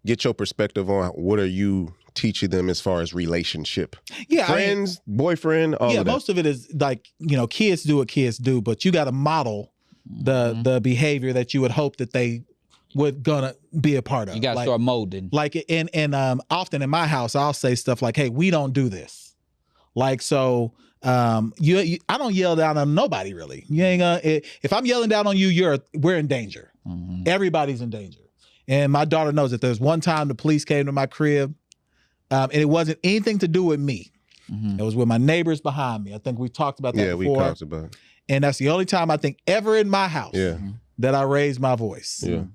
get your perspective on what are you teaching them as far as relationship? Yeah, friends, boyfriend, all of that. Most of it is like, kids do what kids do, but you got to model the behavior that you would hope that they would gonna be a part of. You got to start molding. Like, and often in my house, I'll say stuff like, "Hey, we don't do this." Like, so I don't yell down on nobody really. You ain't gonna. If I'm yelling down on you, we're in danger. Everybody's in danger. And my daughter knows that there's one time the police came to my crib, and it wasn't anything to do with me. It was with my neighbors behind me. I think we talked about that before. Yeah, we talked about it. And that's the only time I think ever in my house that I raised my voice. Yeah.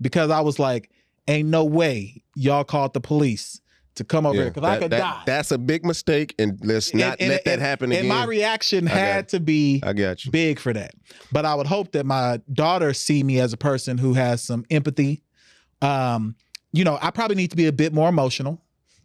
Because I was like, ain't no way y'all called the police to come over here, because I could die. That's a big mistake, and let's not let that happen again. And my reaction had to be big for that. But I would hope that my daughter see me as a person who has some empathy. I probably need to be a bit more emotional.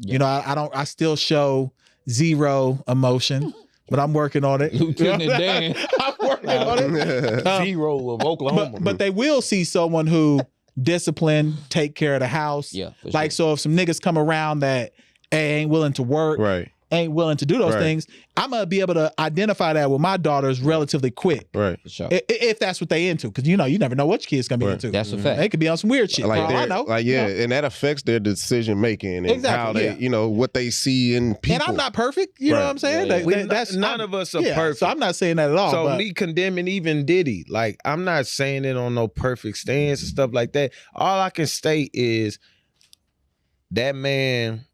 I still show zero emotion, but I'm working on it. Lieutenant Dan. I'm working on it. Zero of Oklahoma. But they will see someone who discipline, take care of the house. Yeah, for like, so if some niggas come around that ain't willing to work, ain't willing to do those things, I'm gonna be able to identify that with my daughters relatively quick. Right. Sure. If that's what they into, because you never know what your kid's gonna be into. That's a fact. They could be on some weird shit. Like, I know. and that affects their decision making and how they, what they see in people. And I'm not perfect. You know what I'm saying? None of us are perfect. So I'm not saying that at all. So me condemning even Diddy, like, I'm not saying it on no perfect stance and stuff like that. All I can state is that man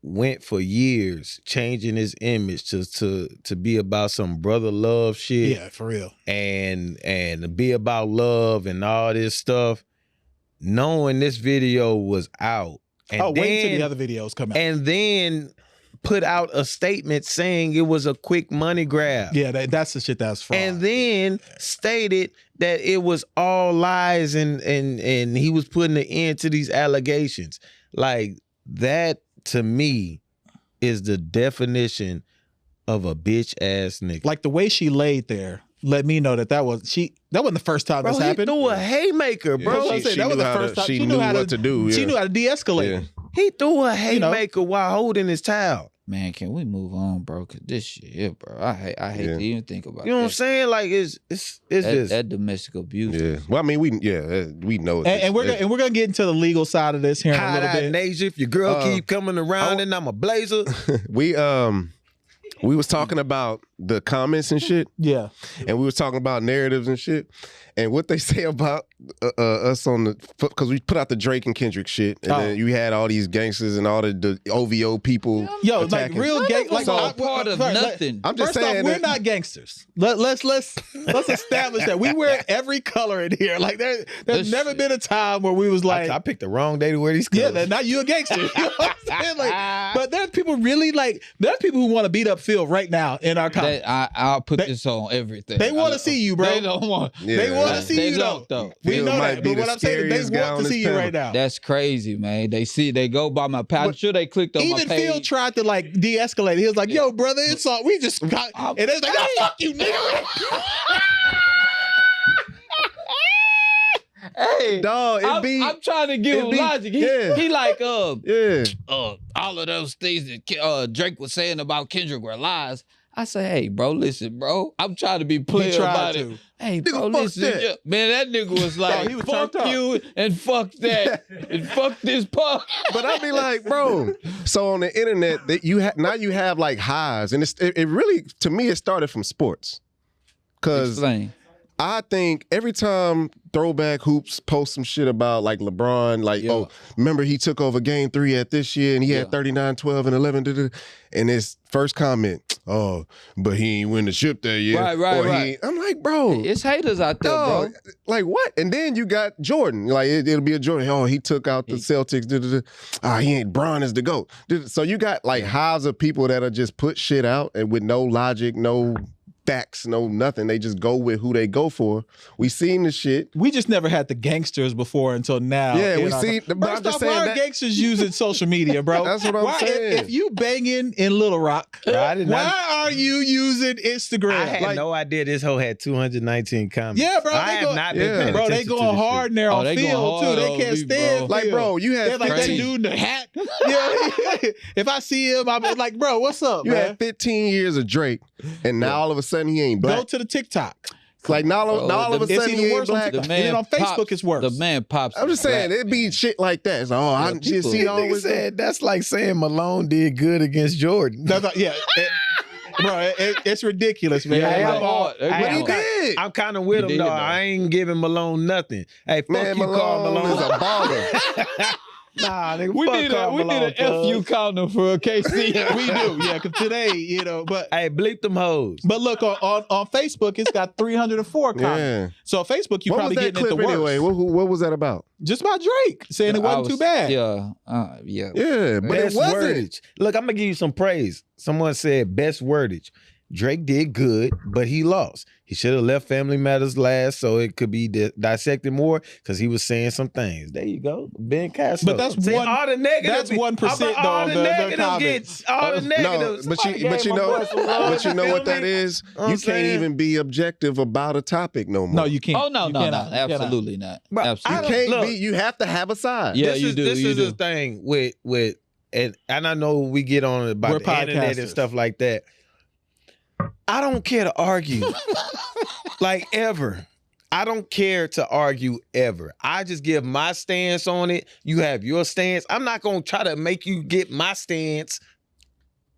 went for years changing his image to be about some brother love shit. Yeah, for real. And be about love and all this stuff, knowing this video was out. And wait until the other videos come out. And then put out a statement saying it was a quick money grab. Yeah, that's the shit that's fraud. And then stated that it was all lies and he was putting an end to these allegations. Like, that to me is the definition of a bitch ass nigga. Like, the way she laid there let me know that wasn't the first time this happened. He threw a haymaker, bro. She knew what to do. She knew how to de-escalate. Yeah. He threw a haymaker while holding his towel. Man, can we move on, bro? Cause this shit here, bro. I hate to even think about it. You know what I'm saying? Like, it's just that domestic abuse. Yeah. Well, I mean, we know it. And we're gonna get into the legal side of this here in a little bit. Nasia, if your girl keep coming around and I'm a blazer. we was talking about the comments and shit. Yeah. And we was talking about narratives and shit. And what they say about us on the, because we put out the Drake and Kendrick shit, and then you had all these gangsters and all the OVO people. Yo, attacking. like real gang. Like not part of nothing. I'm just First saying off, we're not gangsters. Let's establish that we wear every color in here. Like there's never been a time where we was like, I picked the wrong day to wear these colors. yeah, now you a gangster. You know what I'm saying? Like, but there's people really like there's people who want to beat up Phil right now in our comments. I'll put this on everything. They want to see you, bro. They don't want. They want to see They you don't, though. though. We know might that. be But the what I'm saying is scariest they guy want on to this see you panel. right now. That's crazy, man. They go by my page. I'm sure they clicked on my Even page. Phil tried to like de-escalate. He was like, "Yo, brother, it's all we just got," and it's like, "Oh, fuck you, nigga." Hey, Dog, I'm trying to give him logic. He like, yeah. all of those things that Drake was saying about Kendrick were lies. I say, hey, bro, listen, bro. I'm trying to be player about it. Hey, bro, fuck listen. that. Yeah. Man, that nigga was like, he was fuck turned up. you and fuck that and fuck this punk. But I be like, bro. So on the internet, that now you have like highs, and it really, to me, it started from sports. Cause Explain. I think every time Throwback Hoops post some shit about like LeBron, like, oh, remember he took over game 3 at this year and he had 39, 12, and 11, and his first comment, oh, but he ain't win the ship that year. Right. I'm like, bro. It's haters out there, bro. Like what? And then you got Jordan. Like it'll be a Jordan. Oh, he took out the Celtics. He ain't Bron is the GOAT. So you got like hives of people that are just put shit out and with no logic, no facts, no nothing. They just go with who they go for. We seen the shit. We just never had the gangsters before until now. Yeah, we see. First off, why are gangsters using social media, bro? That's what I'm saying. If you banging in Little Rock, why are you using Instagram? I had no idea this hoe had 219 comments. Yeah, bro. I have not been paying bro, they attention to going this hard shit. in there on they going Phil, too. hard They on can't me, stand bro. Like, Phil. bro, you had They're like that dude in the hat. Yeah. If I see him, I'm like, bro, what's up, You man? had 15 years of Drake, and now all of a sudden he ain't black. Go to the TikTok. Like now all of a It's sudden he even ain't worse on black. TikTok. And then on Facebook, it's worse. The man pops. I'm just saying, it'd be shit like that. It's, I just see Nigga always said that's like saying Malone did good against Jordan. Bro, it's ridiculous, man. I'm kind of with him, though. I ain't giving Malone nothing. Hey, fuck Man, you, Karl Malone is Malone. a baller. Nah, nigga, We fuck need Karl Malone, an FU counter for KC. We do, yeah. Because today, but Hey, bleep them hoes. But look on Facebook, it's got 304 comments. Yeah. So Facebook, you What probably was that getting it the clip worst. anyway? What was that about? Just about Drake saying it wasn't too bad. Yeah. Yeah, but Best it wasn't. wordage. Look, I'm gonna give you some praise. Someone said best wordage. Drake did good, but he lost. He should have left Family Matters last so it could be dissected more because he was saying some things. There you go. Ben Castro. But that's See, one. all the negatives. That's 1% though. All of the the negatives comments. get all the negatives. No, but Somebody you gave my know boy some love, but you know feel what that me? is? Know what You I'm can't saying? even be objective about a topic no more. No, you can't. Oh no, You no, cannot. no, absolutely not. But I Absolutely. don't- Can't look, be. You have to have a side. Yeah, this you is, do. This you is do. the thing with and I know we get on We're about the internet podcasters. and stuff like that. I don't care to argue, like ever. I don't care to argue ever. I just give my stance on it. You have your stance. I'm not gonna try to make you get my stance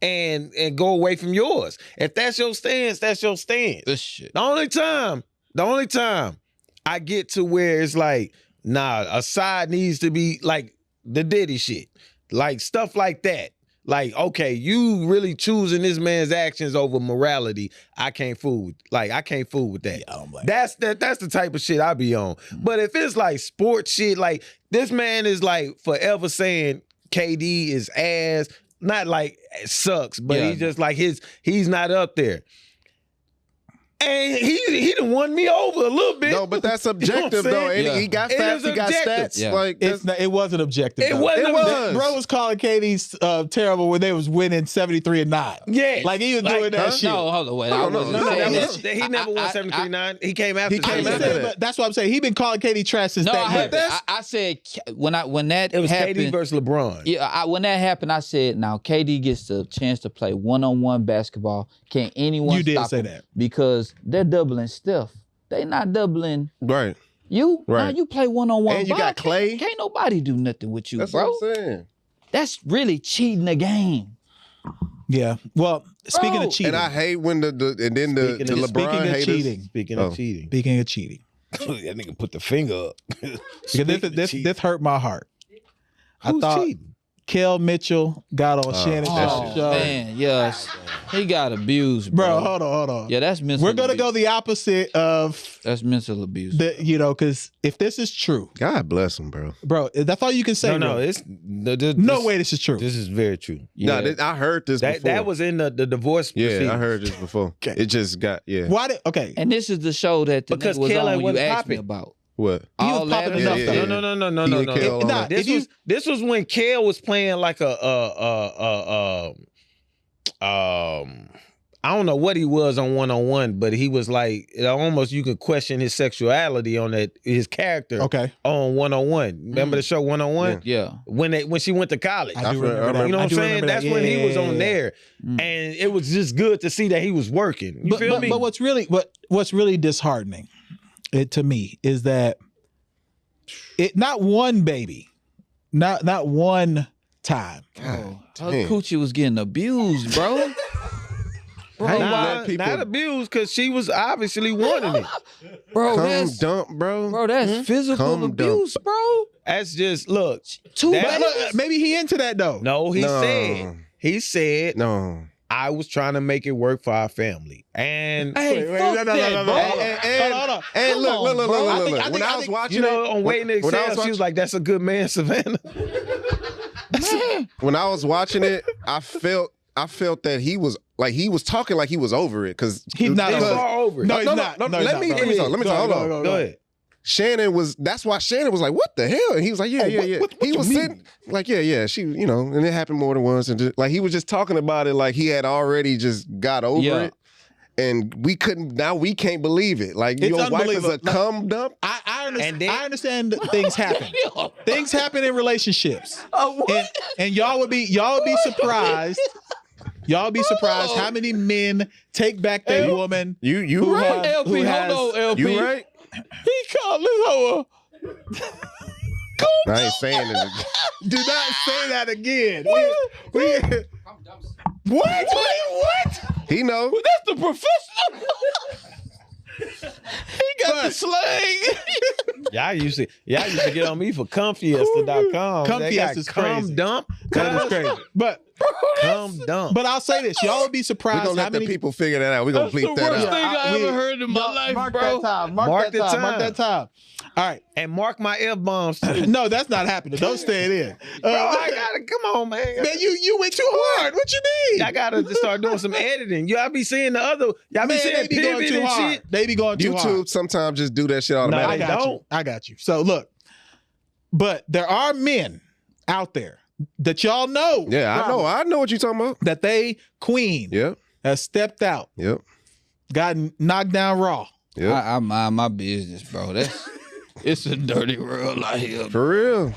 and go away from yours. If that's your stance, that's your stance. This shit. The only time I get to where it's like, nah, a side needs to be like the Diddy shit. Like stuff like that. Like, okay, you really choosing this man's actions over morality. I can't fool with that. Yeah, I don't blame That's the type of shit I be on. But if it's like sports shit, like this man is like forever saying KD is ass, not like it sucks, but Yeah. he's just like he's not up there. And he done won me over a little bit. No, but that's objective You know though. what I'm And saying? He got It facts. is He got objective. stats. Yeah. Like It wasn't objective. It though. wasn't It objective. was. Bro was calling KD's terrible when they was winning 73-9. Yeah. Like he was doing that shit. No, hold on, wait. No, I no, wasn't no, saying no, that. He never won 73-9. He came after. He came I'm after saying, that. but that's what I'm saying. He been calling KD trash since No, that. I But haven't. I said when that It was happened. KD versus LeBron. Yeah, when that happened, I said, now KD gets the chance to play one-on-one basketball. Can anyone You did stop say him? that. Because they're doubling Steph. They not doubling right. you. Right. Now you play one-on-one. And you ball. got Clay. Can't nobody do nothing with you, That's bro. what I'm saying. That's really cheating the game. Yeah. Well, speaking of cheating, and I hate when the LeBron haters. Speaking of cheating. Speaking of cheating. That nigga put the finger up. This hurt my heart. Who's I thought cheating? Kel Mitchell got on Shannon Sharp's show. Man, yes. He got abused, Bro, bro. hold on. Yeah, that's mental We're gonna abuse. go the opposite of That's mental abuse. because if this is true, God bless him, bro. that's all you can say. No, really. No way this is true. This is very true. Yeah. No, I heard this before. That was in the divorce proceedings. I heard this before. Okay. It just got Why did And this is the show that the Because nigga was Kel on when you wasn't asked me popping. about. What? He was All popping that- enough Yeah, though. yeah. No. Kel, Nah, This was when Kel was playing like I don't know what he was on one, but he was like almost you could question his sexuality on his character. Okay. On 101. Remember the show 101? Yeah. When she went to college. I do remember that. You know what I I'm do saying? remember That's that. when he Yeah, was on yeah. there. And it was just good to see that he was working. You feel me? But what's really disheartening to me is that not one baby, not one time. Her coochie was getting abused, bro. Not abused because she was obviously wanting it. Bro, Come that's dump, bro. bro, that's physical Come abuse, bro. That's just look. Two That- babies. Look, maybe he into that though. No, he No. said No. I was trying to make it work for our family. And Hey, fuck no, that, bro. Hold on. And Come look, on, look. bro. When I was watching you know, it, on Waiting to when I Excel, was she was like, that's a good man, Savannah. when I was watching it, I felt that he was talking like he was over it because He's not It's over it. far over. No, it. he's not. No, he's let not, me bro. talk. Hold on. Go ahead. That's why Shannon was like, what the hell? And he was like, yeah. what He you was mean? sitting like, yeah, she, and it happened more than once. And just, like, he was just talking about it like he had already just got over it. And we can't believe it. Like, It's your wife is a unbelievable. cum dump? I understand. I understand that things happen. Things happen in relationships. And y'all would be surprised. Y'all be surprised how many men take back their woman. You who right. have- LP, who hold has- on, LP. You right. He called this hoe I ain't saying it. Do not say that again. What? He know. That's the professional. He got the slang. Y'all used to get on me for comfiesta.com. Comfiesta is cum crazy. dump. That is crazy. But Cum dump. I'll say this. Y'all would be We're surprised gonna how let the many people figure that out. We're gonna bleep that worst out. thing I ever heard in my life, mark bro. that time. Mark Mark that the time. Mark time. that time. All right. And mark my F-bombs too. No, that's not happening. Don't stay it in. Bro, I gotta come on, man. Man, you went too hard. What you mean? I gotta just start doing some editing. Y'all be seeing the other. Y'all be Man, seeing they be going pivot too and hard. shit. They be going too hard. YouTube sometimes just do that shit I automatically. They got you. don't. I got you. So look, but there are men out there that y'all know. Yeah, I know what you're talking about. That they queen Yep. has stepped out, Yep. gotten knocked down raw. Yep. I mind my business, bro. It's a dirty world out here. For real.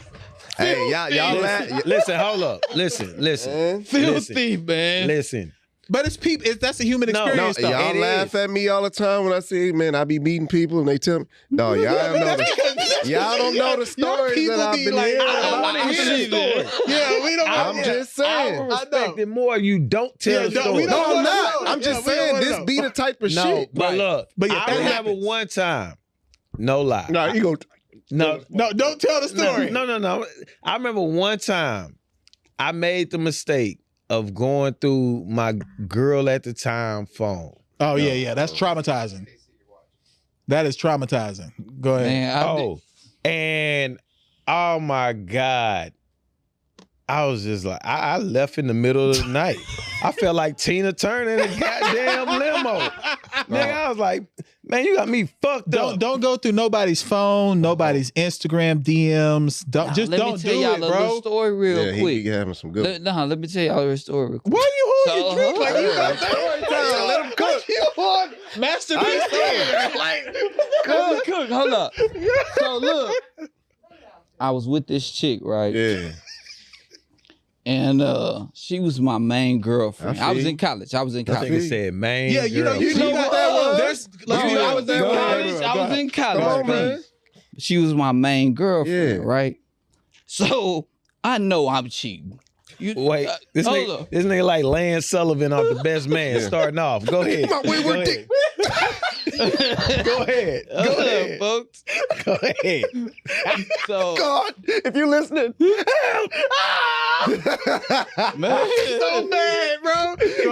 Hey, y'all laugh. Listen, hold up. Listen. Filthy, man. Listen. But it's people. That's a human No, experience. though. Y'all It laugh is. at me all the time when I say, man, I be meeting people and they tell me, no, y'all don't know the stories people that I've be been like, hearing. I don't about wanna this hear shit. the story. Yeah, we don't. I'm just I saying. will respect it more. You don't tell the story. we don't No, I'm wanna not. know. I'm just Yeah, we don't saying wanna this know. be the type of No, shit. but look. But yeah, I that remember happens. one time. No lie. No, you go. No. Don't tell the story. No. I remember one time I made the mistake of going through my girl at the time phone. Oh yeah. That's traumatizing. That is traumatizing. Go ahead. Man, And oh my God. I was just like, I left in the middle of the night. I felt like Tina Turner in a goddamn limo. Nigga, I was like, man, you got me fucked up. Don't go through nobody's phone, nobody's Instagram DMs. Don't let don't me tell do y'all it, a little bro. story real Yeah, quick. he having some good. Let me tell y'all a story real quick. Why you hold So, your drink like you yeah, got story time. Let him cook. You on masterpiece story. Like, Cook, hold up. So look, I was with this chick, right? Yeah. And she was my main girlfriend. I I was feel in college. I was in That college. nigga said, man. yeah, you know girl. what that was. I was in Go ahead, college. bro. I Go was ahead. in college. Come on, man. man. She was my main girlfriend, Yeah. right? So I know I'm cheating. Wait, this nigga like Lance Sullivan off The Best Man starting off. Go ahead. My wayward dick. Go ahead. Go ahead, folks. Go ahead. So, God, if you listening, help! man, So bad, bro. Go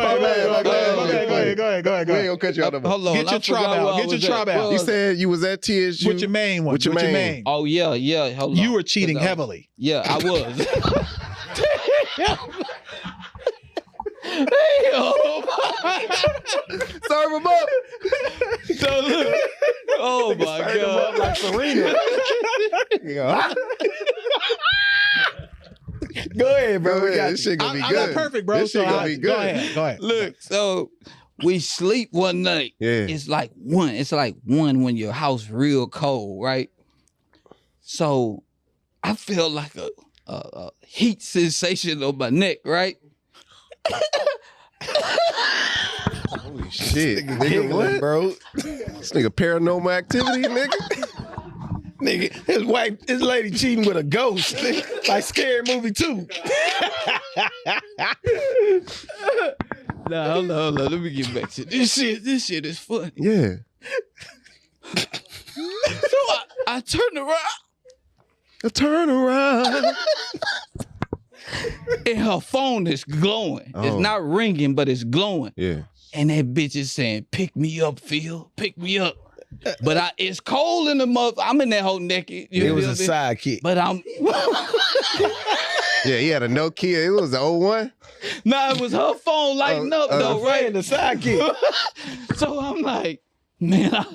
ahead. We ain't gonna cut you out of it. Hold on. Get your tribe out. Get your tribe out. You said you was at TSU With your main one. With your main. Oh yeah. Hold on. You were cheating heavily. Yeah, I was. Serve him up. so look. Oh my God. Like Serena. Go ahead, bro. We got This shit gonna be I'm good. not perfect, bro. This shit gonna be good. Go ahead. Look, so we sleep one night. Yeah. It's like one when your house real cold, right? So I feel like a heat sensation on my neck, right? Holy shit, nigga! giggling, What, bro? This nigga paranormal activity, nigga. Nigga, his lady cheating with a ghost. Nigga. Like Scary Movie 2. Nah, hold on. Let me get back to this shit. This shit is funny. Yeah. So I turned around. A turnaround. And her phone is glowing. Oh. It's not ringing, but it's glowing. Yeah. And that bitch is saying, "Pick me up, Phil. Pick me up." But it's cold in the mother. I'm in that whole naked. It was a sidekick. But I'm Yeah, he had a Nokia. It was the 01. nah, it was her phone lighting up though, right? The sidekick. So I'm like, man,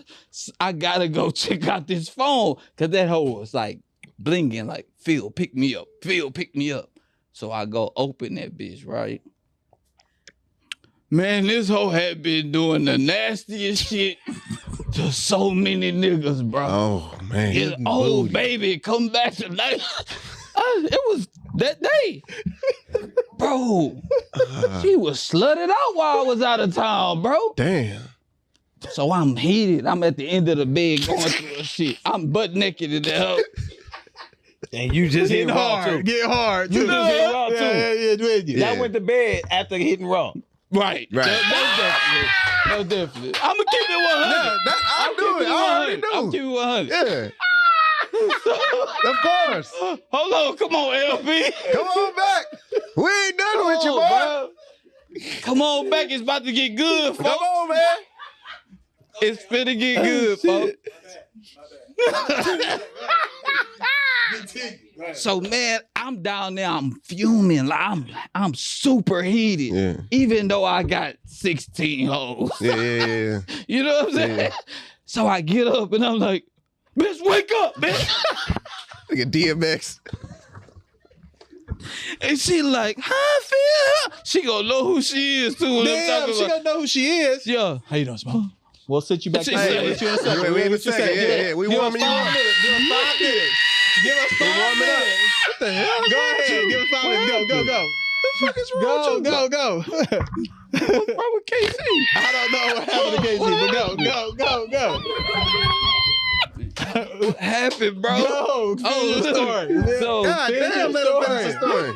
I gotta go check out this phone. Cause that hoe was like blinging, like, "Phil, pick me up. Phil, pick me up." So I go open that bitch, right? Man, this hoe had been doing the nastiest shit to so many niggas, bro. Oh, man. His old baby come back to life. It was that day. Bro, she was slutted out while I was out of town, bro. Damn. So I'm heated. I'm at the end of the bed going through a shit. I'm butt naked in the house. And you just hit raw too. Get hard. You just hit raw too. Yeah. Y'all went to bed after hitting raw. Right. Right. No, definitely. I'm going to keep it 100. I do it. I already I'm do. keeping 100. Yeah. Of course. Hold on. Come on, LB. Come on back. We ain't done with you, boy. Bro. Come on back. It's about to get good, folks. Come on, man. It's finna get good, folks. So man, I'm down there, I'm fuming, like I'm super heated. Yeah. Even though I got 16 hoes. Yeah. You know what I'm saying? Yeah. So I get up and I'm like, "Bitch, wake up, bitch." Look at DMX. And she like, "Hi, Phil." She gonna know who she is too. Damn, she gonna know who she is. Yeah. How you doing, Smoke? We'll sit you back. She Hey, said- we'll sit you in a second. Wait in a second. Yeah. We Give us warming you 5 up. minutes. Give us 5 minutes. Give us 5 minutes. What the hell? Go ahead. Give us 5 minutes. Go. What the fuck is wrong with you? Go. What's wrong with KC? I don't know what happened to KC, but go. What happened, bro? Go. Finish the story. So, God damn, let him finish the story.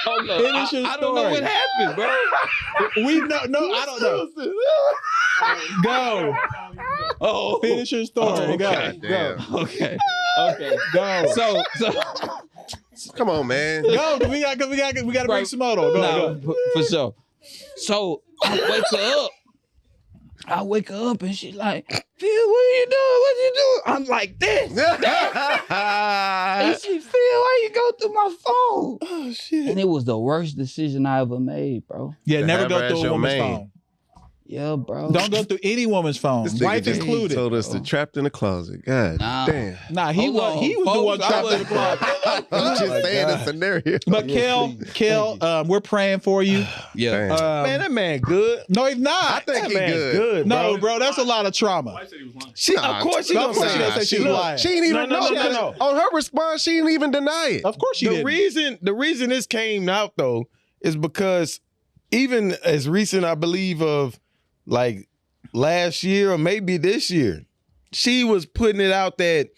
hold on. Finish your I don't know story. what happened, bro. We know. No, I don't know. Go. Oh, Finish your story. Oh, Go. God damn. Okay. Go. So Come on, man. Go. We got to bring Right. Symone on. Go. no, for sure. So I wake her up and she's like, "Phil, what you doing? What you doing?" I'm like this. And she, "Phil, why you go through my phone?" Oh shit. And it was the worst decision I ever made, bro. Yeah, To never have go her through as a your woman's main. phone. Yeah, bro. Don't go through any woman's phone, This nigga wife just included. told us to trapped in the closet. God Nah. damn. Nah, he Hold was on, the folks, one I trapped in the closet. I'm just saying God. a scenario. But Kel, we're praying for you. Yeah. Damn. Man, that man good. No, he's not. I think That he man's good. good, No, bro, that's a lot of trauma. Nah, Of course she of gonna course say she that. gonna say she was lying. She didn't even No. know. On her response, she didn't even deny it. Of course you The didn't. reason this came out though is because even as recent, I believe, of like last year or maybe this year, she was putting it out that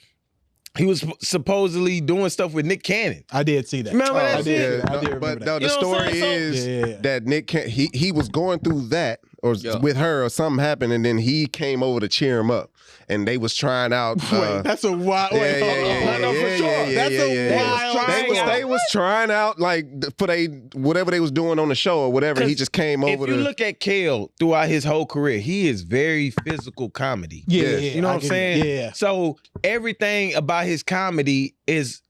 he was supposedly doing stuff with Nick Cannon. I did see that. Remember that I shit? did. I did remember But that. no, the You know what I'm story saying? is that Nick he was going through that or with her or something happened, and then he came over to cheer him up, and they was trying out. Wait, that's a wild. Wait, That's a wild. They was trying out like for whatever they was doing on the show or whatever. He just came over. If you look at Kel throughout his whole career, he is very physical comedy. Yeah, you know what I'm saying? Yeah. So everything about his comedy is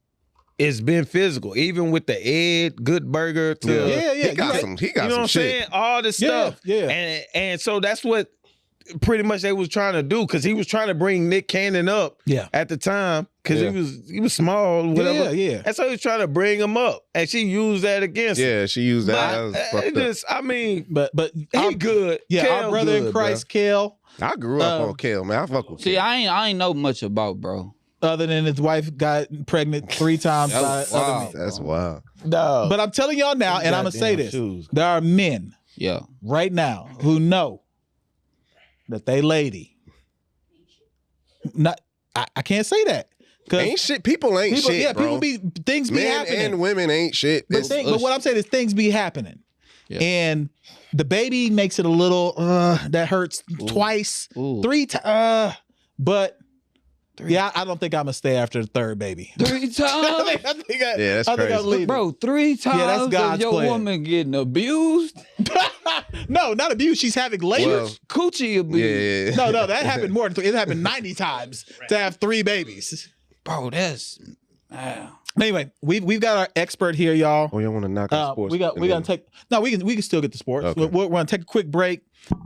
been physical, even with the Ed Good Burger to He got some you know what I'm shit. saying? All the stuff. Yeah. And so that's what pretty much they was trying to do, because he was trying to bring Nick Cannon up at the time, because he was small, whatever. Yeah. And so he was trying to bring him up, and she used that against him. Yeah, she used that. That was fucked up. I mean, but he good. Yeah, Kel our brother in good, Christ, bro. Kel. I grew up on Kel, man. I fuck with See, Kel. I ain't know much about bro. Other than his wife got pregnant 3 times by other men. That's wild. No. But I'm telling y'all now, and I'm gonna say this: there are men, right now who know that they lady. Not, I can't say that. Ain't shit. People ain't shit, yeah, bro. things be Men happening. and women ain't shit. But what I'm saying is things be happening. Yeah. And the baby makes it a little, that hurts twice, 3 times. But yeah, I don't think I'm going to stay after the third baby. 3 times? Yeah, that's crazy. I'm leaving. Bro, 3 times that's God's of your plan. woman getting abused? No, not abuse. She's having labor. Well, Coochie abuse. Yeah. No, that happened more than 3. It happened 90 times to have 3 babies. Bro, that's... Anyway, we've got our expert here, y'all. Oh, you want to knock out sports? We gonna take. No, we can still get the sports. Okay. We're gonna take a quick break,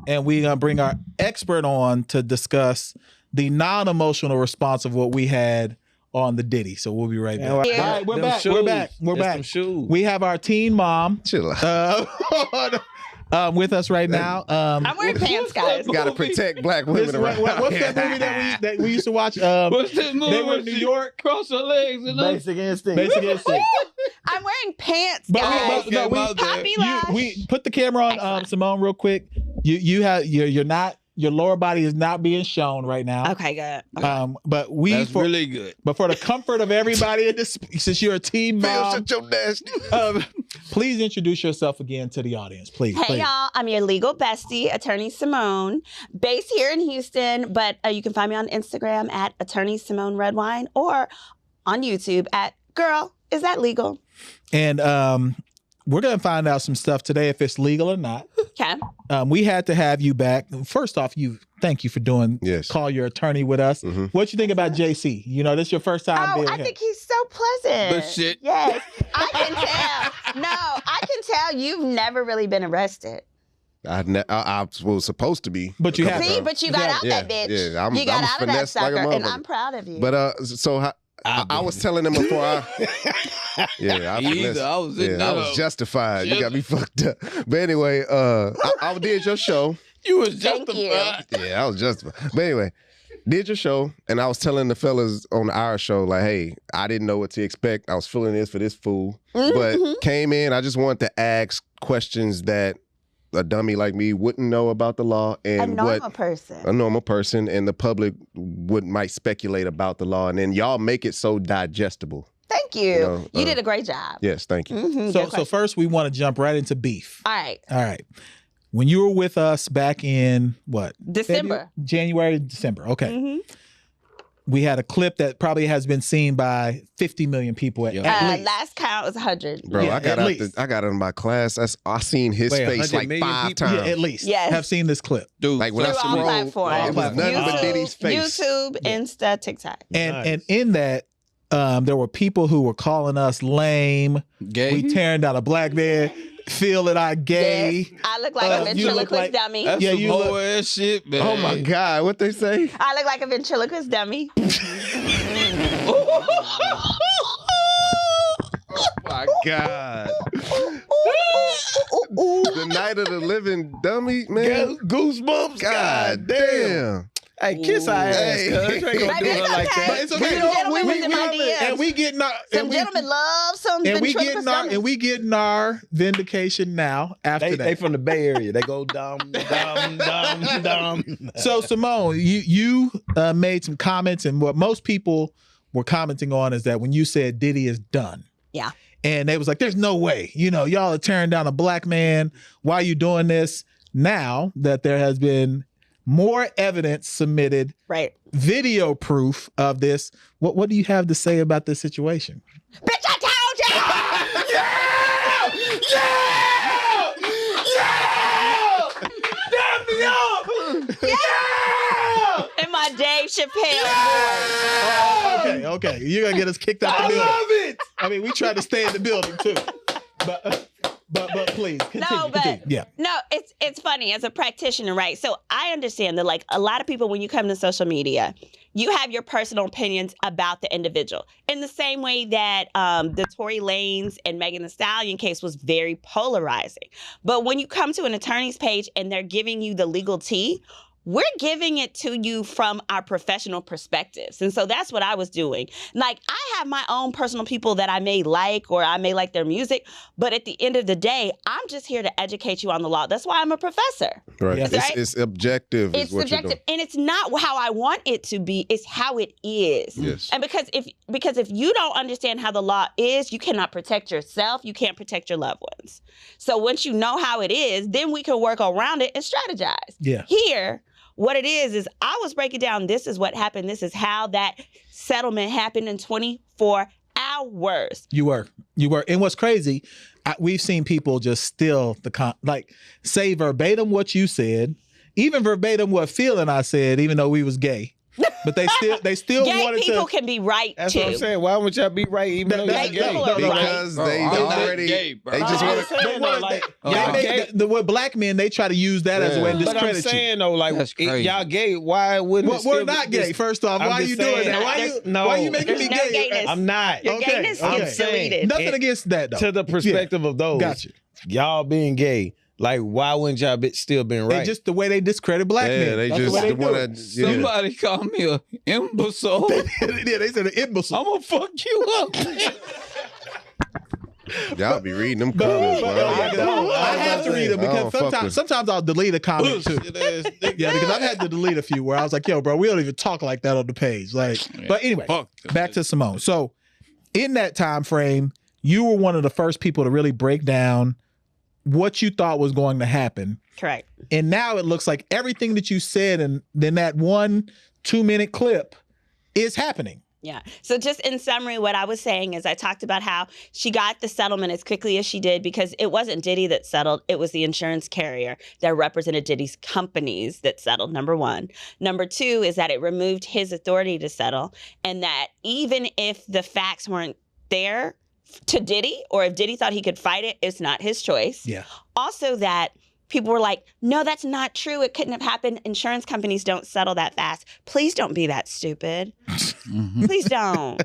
and we're gonna bring our expert on to discuss the non-emotional response of what we had on the Diddy. So we'll be right back. All right, we're back. We're back. We have our teen mom. Chill out. With us right now. I'm wearing pants, guys. Got to protect black women around. What's that movie that we used to watch? What's that movie? They were in New York. Cross her legs and Basic Instinct. I'm wearing pants, guys. We put the camera on Symone real quick. You're not. Your lower body is not being shown right now. Okay, good. But That's really good. But for the comfort of everybody in this, since you're a teen mom, Shut your nasty. please introduce yourself again to the audience, please. Hey, please. y'all. I'm your legal bestie, Attorney Symone, based here in Houston, but you can find me on Instagram at Attorney Symone Redwine or on YouTube at Girl, Is That Legal? And we're going to find out some stuff today, if it's legal or not. Okay. We had to have you back. First off, thank you for doing Call Your Attorney with us. Mm-hmm. What you think about JC? You know, this is your first time being I here. think he's so pleasant. But shit. Yes. I can tell. No, I can tell you've never really been arrested. I was supposed to be. But you have. See, but you got out that bitch. Yeah, you got I'm out of that finessed like a sucker, and motherfucker. I'm proud of you. But so I was telling them before I was justified. You got me fucked up. But anyway, I did your show. You was Thank justified. Yeah, I was justified. But anyway, did your show, and I was telling the fellas on our show, like, hey, I didn't know what to expect. I was feeling this for this fool. But came in, I just wanted to ask questions that a dummy like me wouldn't know about the law, and a normal person and the public might speculate about the law, and then y'all make it so digestible. Thank you. You did a great job. Yes, thank you. Mm-hmm, So first we want to jump right into beef. All right. When you were with us back in what? December. January, December. Okay. Mm-hmm. We had a clip that probably has been seen by 50 million people at least. Last count was 100. Bro, I got out of my class. I seen his face like 5 times. Yeah, at least. Yes. Have seen this clip. Dude, like when I scrolled, it was nothing but Diddy's face. YouTube, Insta, TikTok. And in that, there were people who were calling us lame. Gay. We tearing down a black man. Feel that I gay. Yes. I look like a ventriloquist dummy. That's some whole ass shit, man. Oh my God, what they say? I look like a ventriloquist dummy. Oh my God. The night of the living dummy, man. Goosebumps. God damn. Hey, kiss our ass, cuz. You ain't gonna do it like that. But it's okay. Some gentlemen was in my DMs. And we getting our Gentlemen love some ventriloquist dummies. and we getting our vindication now after that. They from the Bay Area. They go dumb. So Symone, you made some comments, and what most people were commenting on is that when you said Diddy is done. Yeah. And they was like, there's no way, y'all are tearing down a black man. Why are you doing this? Now that there has been more evidence submitted, right, video proof of this, what do you have to say about this situation? Bitch, I told you! In my Dave Chappelle voice. Okay. You're gonna get us kicked out the building. I love it. I mean, we tried to stay in the building too. But please continue. Yeah. No, it's funny as a practitioner, right? So I understand that like a lot of people when you come to social media, you have your personal opinions about the individual. In the same way that the Tory Lanez and Megan Thee Stallion case was very polarizing. But when you come to an attorney's page and they're giving you the legal tea, we're giving it to you from our professional perspectives. And so that's what I was doing. Like, I have my own personal people that I may like or I may like their music, but at the end of the day, I'm just here to educate you on the law. That's why I'm a professor. Right. Yes. Right? It's objective. It's subjective. And it's not how I want it to be. It's how it is. Yes. And because if you don't understand how the law is, you cannot protect yourself. You can't protect your loved ones. So once you know how it is, then we can work around it and strategize. Yeah. Here, what it is I was breaking down, this is what happened. This is how that settlement happened in 24 hours. You were. And what's crazy, we've seen people just steal say verbatim what you said, even verbatim what Phil and I said, even though we was gay. But they still gay wanted to. Gay people can be right That's too. what I'm saying. Why would y'all be right even though y'all gay? Because they already gay, bro. they just want to. With black men, they try to use that as a way to But I'm discredit you. saying though, like That's crazy. y'all gay. Why wouldn't it We're still not be gay. this- First off, I'm why are just you doing saying, that? Why are you making me There's no gay? gayness. I'm not. Your gayness okay. gets deleted. Nothing against that though. To the perspective of those, Got you. Y'all being gay. Like, why wouldn't y'all still been right? It's just the way they discredit black men. they That's just the way the they one do it. that Somebody called me an imbecile. Yeah, they said an imbecile. I'm gonna fuck you up. y'all be reading them comments, bro. I have to read them I don't because fuck with sometimes I'll delete a comment too. Yeah, because I've had to delete a few where I was like, yo, bro, we don't even talk like that on the page. But anyway, back to Symone. So in that time frame, you were one of the first people to really break down what you thought was going to happen. Correct. And now it looks like everything that you said in that 1-2 minute clip is happening. Yeah. So just in summary, what I was saying is I talked about how she got the settlement as quickly as she did because it wasn't Diddy that settled. It was the insurance carrier that represented Diddy's companies that settled, number one. Number two is that it removed his authority to settle and that even if the facts weren't there to Diddy or if Diddy thought he could fight it, it's not his choice. Yeah. Also that people were like, no, that's not true. It couldn't have happened. Insurance companies don't settle that fast. Please don't be that stupid. Please don't.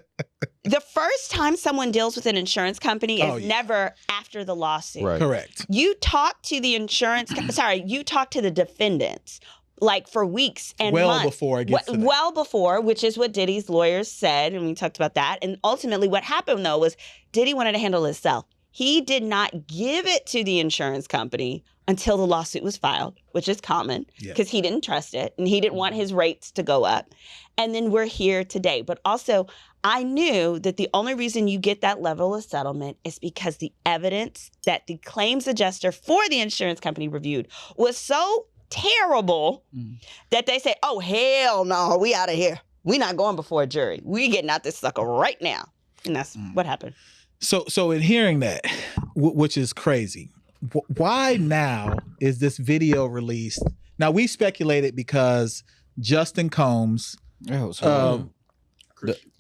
The first time someone deals with an insurance company is never after the lawsuit. Right. Correct. You talk to the you talk to the defendants like for weeks and months. Before it gets to that. Well before, which is what Diddy's lawyers said, and we talked about that. And ultimately what happened though was Diddy wanted to handle himself. He did not give it to the insurance company until the lawsuit was filed, which is common because he didn't trust it and he didn't want his rates to go up. And then we're here today. But also, I knew that the only reason you get that level of settlement is because the evidence that the claims adjuster for the insurance company reviewed was so terrible that they said, oh, hell no, we out of here. We not going before a jury. We getting out this sucker right now. And that's what happened. So in hearing that, which is crazy, why now is this video released? Now we speculated because Justin Combs,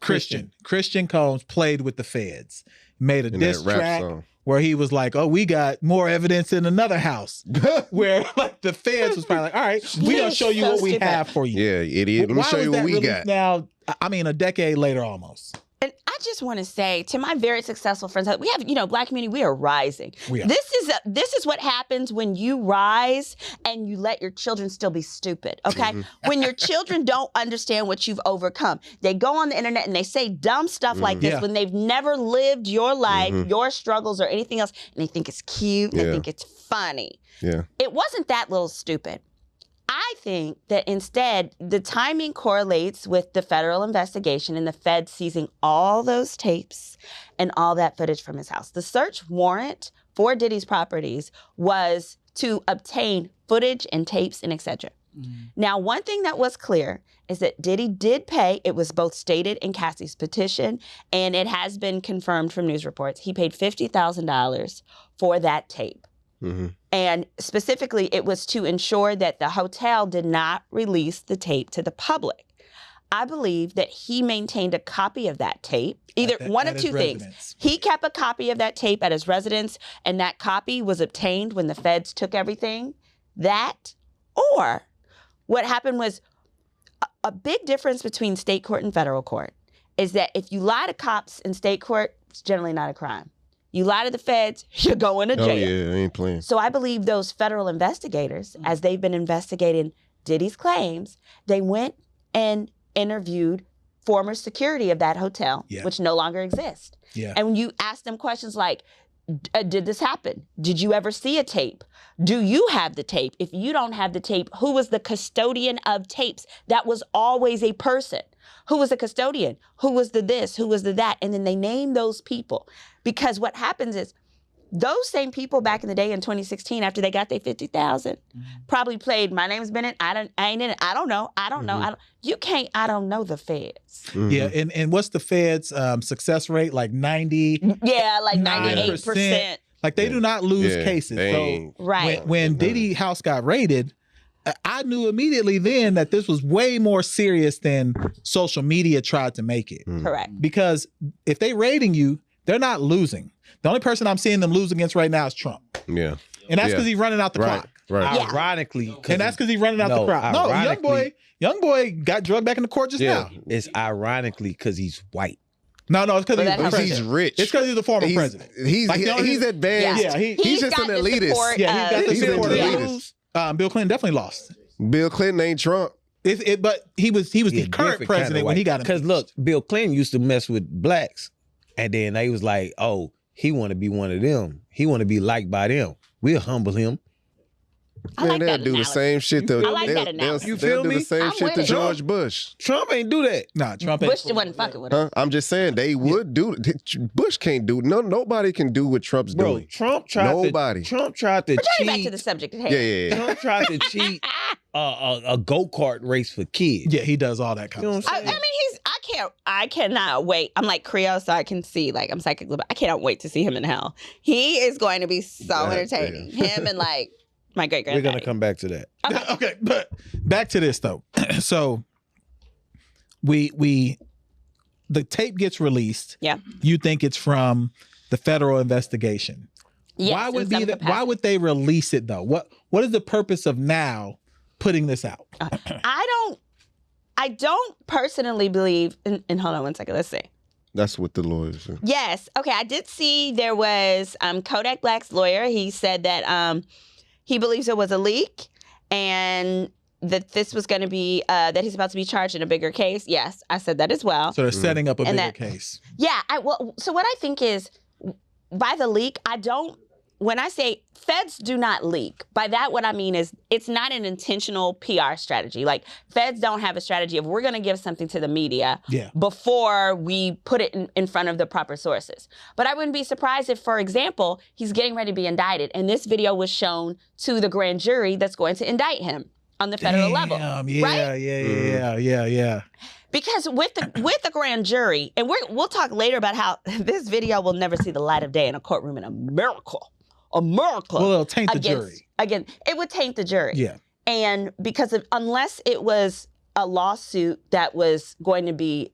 Christian Combs played with the feds, made a diss track where he was like, oh, we got more evidence in another house. Where like the feds was probably like, all right, we gonna show you what we have for you. Yeah, idiot. Let me show you what we got. Now, I mean, a decade later almost. And I just want to say to my very successful friends, we have, Black community, we are rising. We are. This is what happens when you rise and you let your children still be stupid, okay? When your children don't understand what you've overcome. They go on the internet and they say dumb stuff like this when they've never lived your life, your struggles or anything else, and they think it's cute and they think it's funny. Yeah. It wasn't that little stupid. I think that instead, the timing correlates with the federal investigation and the Fed seizing all those tapes and all that footage from his house. The search warrant for Diddy's properties was to obtain footage and tapes and etc. Now, one thing that was clear is that Diddy did pay. It was both stated in Cassie's petition, and it has been confirmed from news reports. He paid $50,000 for that tape. And specifically, it was to ensure that the hotel did not release the tape to the public. I believe that he maintained a copy of that tape. Either one of two things. He kept a copy of that tape at his residence, and that copy was obtained when the feds took everything. That, or what happened was a big difference between state court and federal court is that if you lie to cops in state court, it's generally not a crime. You lie to the feds, you're going to jail. Oh, yeah, I ain't playing. So I believe those federal investigators, as they've been investigating Diddy's claims, they went and interviewed former security of that hotel, which no longer exists. And when you ask them questions like, did this happen? Did you ever see a tape? Do you have the tape? If you don't have the tape, who was the custodian of tapes? That was always a person. Who was the custodian? Who was the this? Who was the that? And then they name those people. Because what happens is those same people back in the day in 2016, after they got their 50,000, probably played "My Name's Bennett." I ain't in it. I don't know. I don't know. You can't. I don't know the feds. Yeah, and what's the feds' success rate? Like 90. Yeah, like 98%. Like they do not lose cases. So when Diddy house got raided, I knew immediately then that this was way more serious than social media tried to make it. Correct. Because if they raiding you, they're not losing. The only person I'm seeing them lose against right now is Trump. Yeah. And that's because he's running out the clock. Right. Ironically. And that's because he's running out the clock. No, young boy got drugged back in the court just now. It's ironically because he's white. No, it's because he's rich. It's because he's the former president. He's advanced. Yeah, he's just an elitist. Yeah, he's got the support. Elitist. Bill Clinton definitely lost. Bill Clinton ain't Trump. But he was the current president when he got him. Because look, Bill Clinton used to mess with blacks, and then they was like, "Oh, he want to be one of them. He want to be liked by them. We'll humble him." They'll do the same shit though. I like that analogy. You feel me? me? The same shit to George Bush. Trump ain't do that. Nah, Trump ain't. Bush wasn't fucking with him. I'm just saying they would do. Bush can't do. Nobody can do what Trump's doing. Trump tried to We're cheat. back to the subject at hand. Yeah. Trump tried to cheat a go-kart race for kids. Yeah, he does all that kind of stuff. I mean, I cannot wait. I'm like Creole, so I can see, like, I'm psychic, but I cannot wait to see him in hell. He is going to be so entertaining. Him and, like, my great-granddaddy. We're going to come back to that. Okay, but back to this, though. So, the tape gets released. Yeah. You think it's from the federal investigation. Yes, why would they release it, though? What is the purpose of now putting this out? I don't personally believe, and hold on one second, let's see. That's what the lawyers say. Yes. Okay, I did see there was Kodak Black's lawyer. He said that he believes there was a leak and that this was going to be, that he's about to be charged in a bigger case. Yes, I said that as well. So they're setting up a bigger case. Yeah. So what I think is, by the leak, when I say feds do not leak, by that what I mean is it's not an intentional PR strategy. Like feds don't have a strategy of we're going to give something to the media before we put it in front of the proper sources. But I wouldn't be surprised if, for example, he's getting ready to be indicted and this video was shown to the grand jury that's going to indict him on the federal level. Yeah, right? Yeah. Because with the grand jury, and we'll talk later about how this video will never see the light of day in a courtroom in America. Well, it'll taint the jury. Again, it would taint the jury. Yeah. And because unless it was a lawsuit that was going to be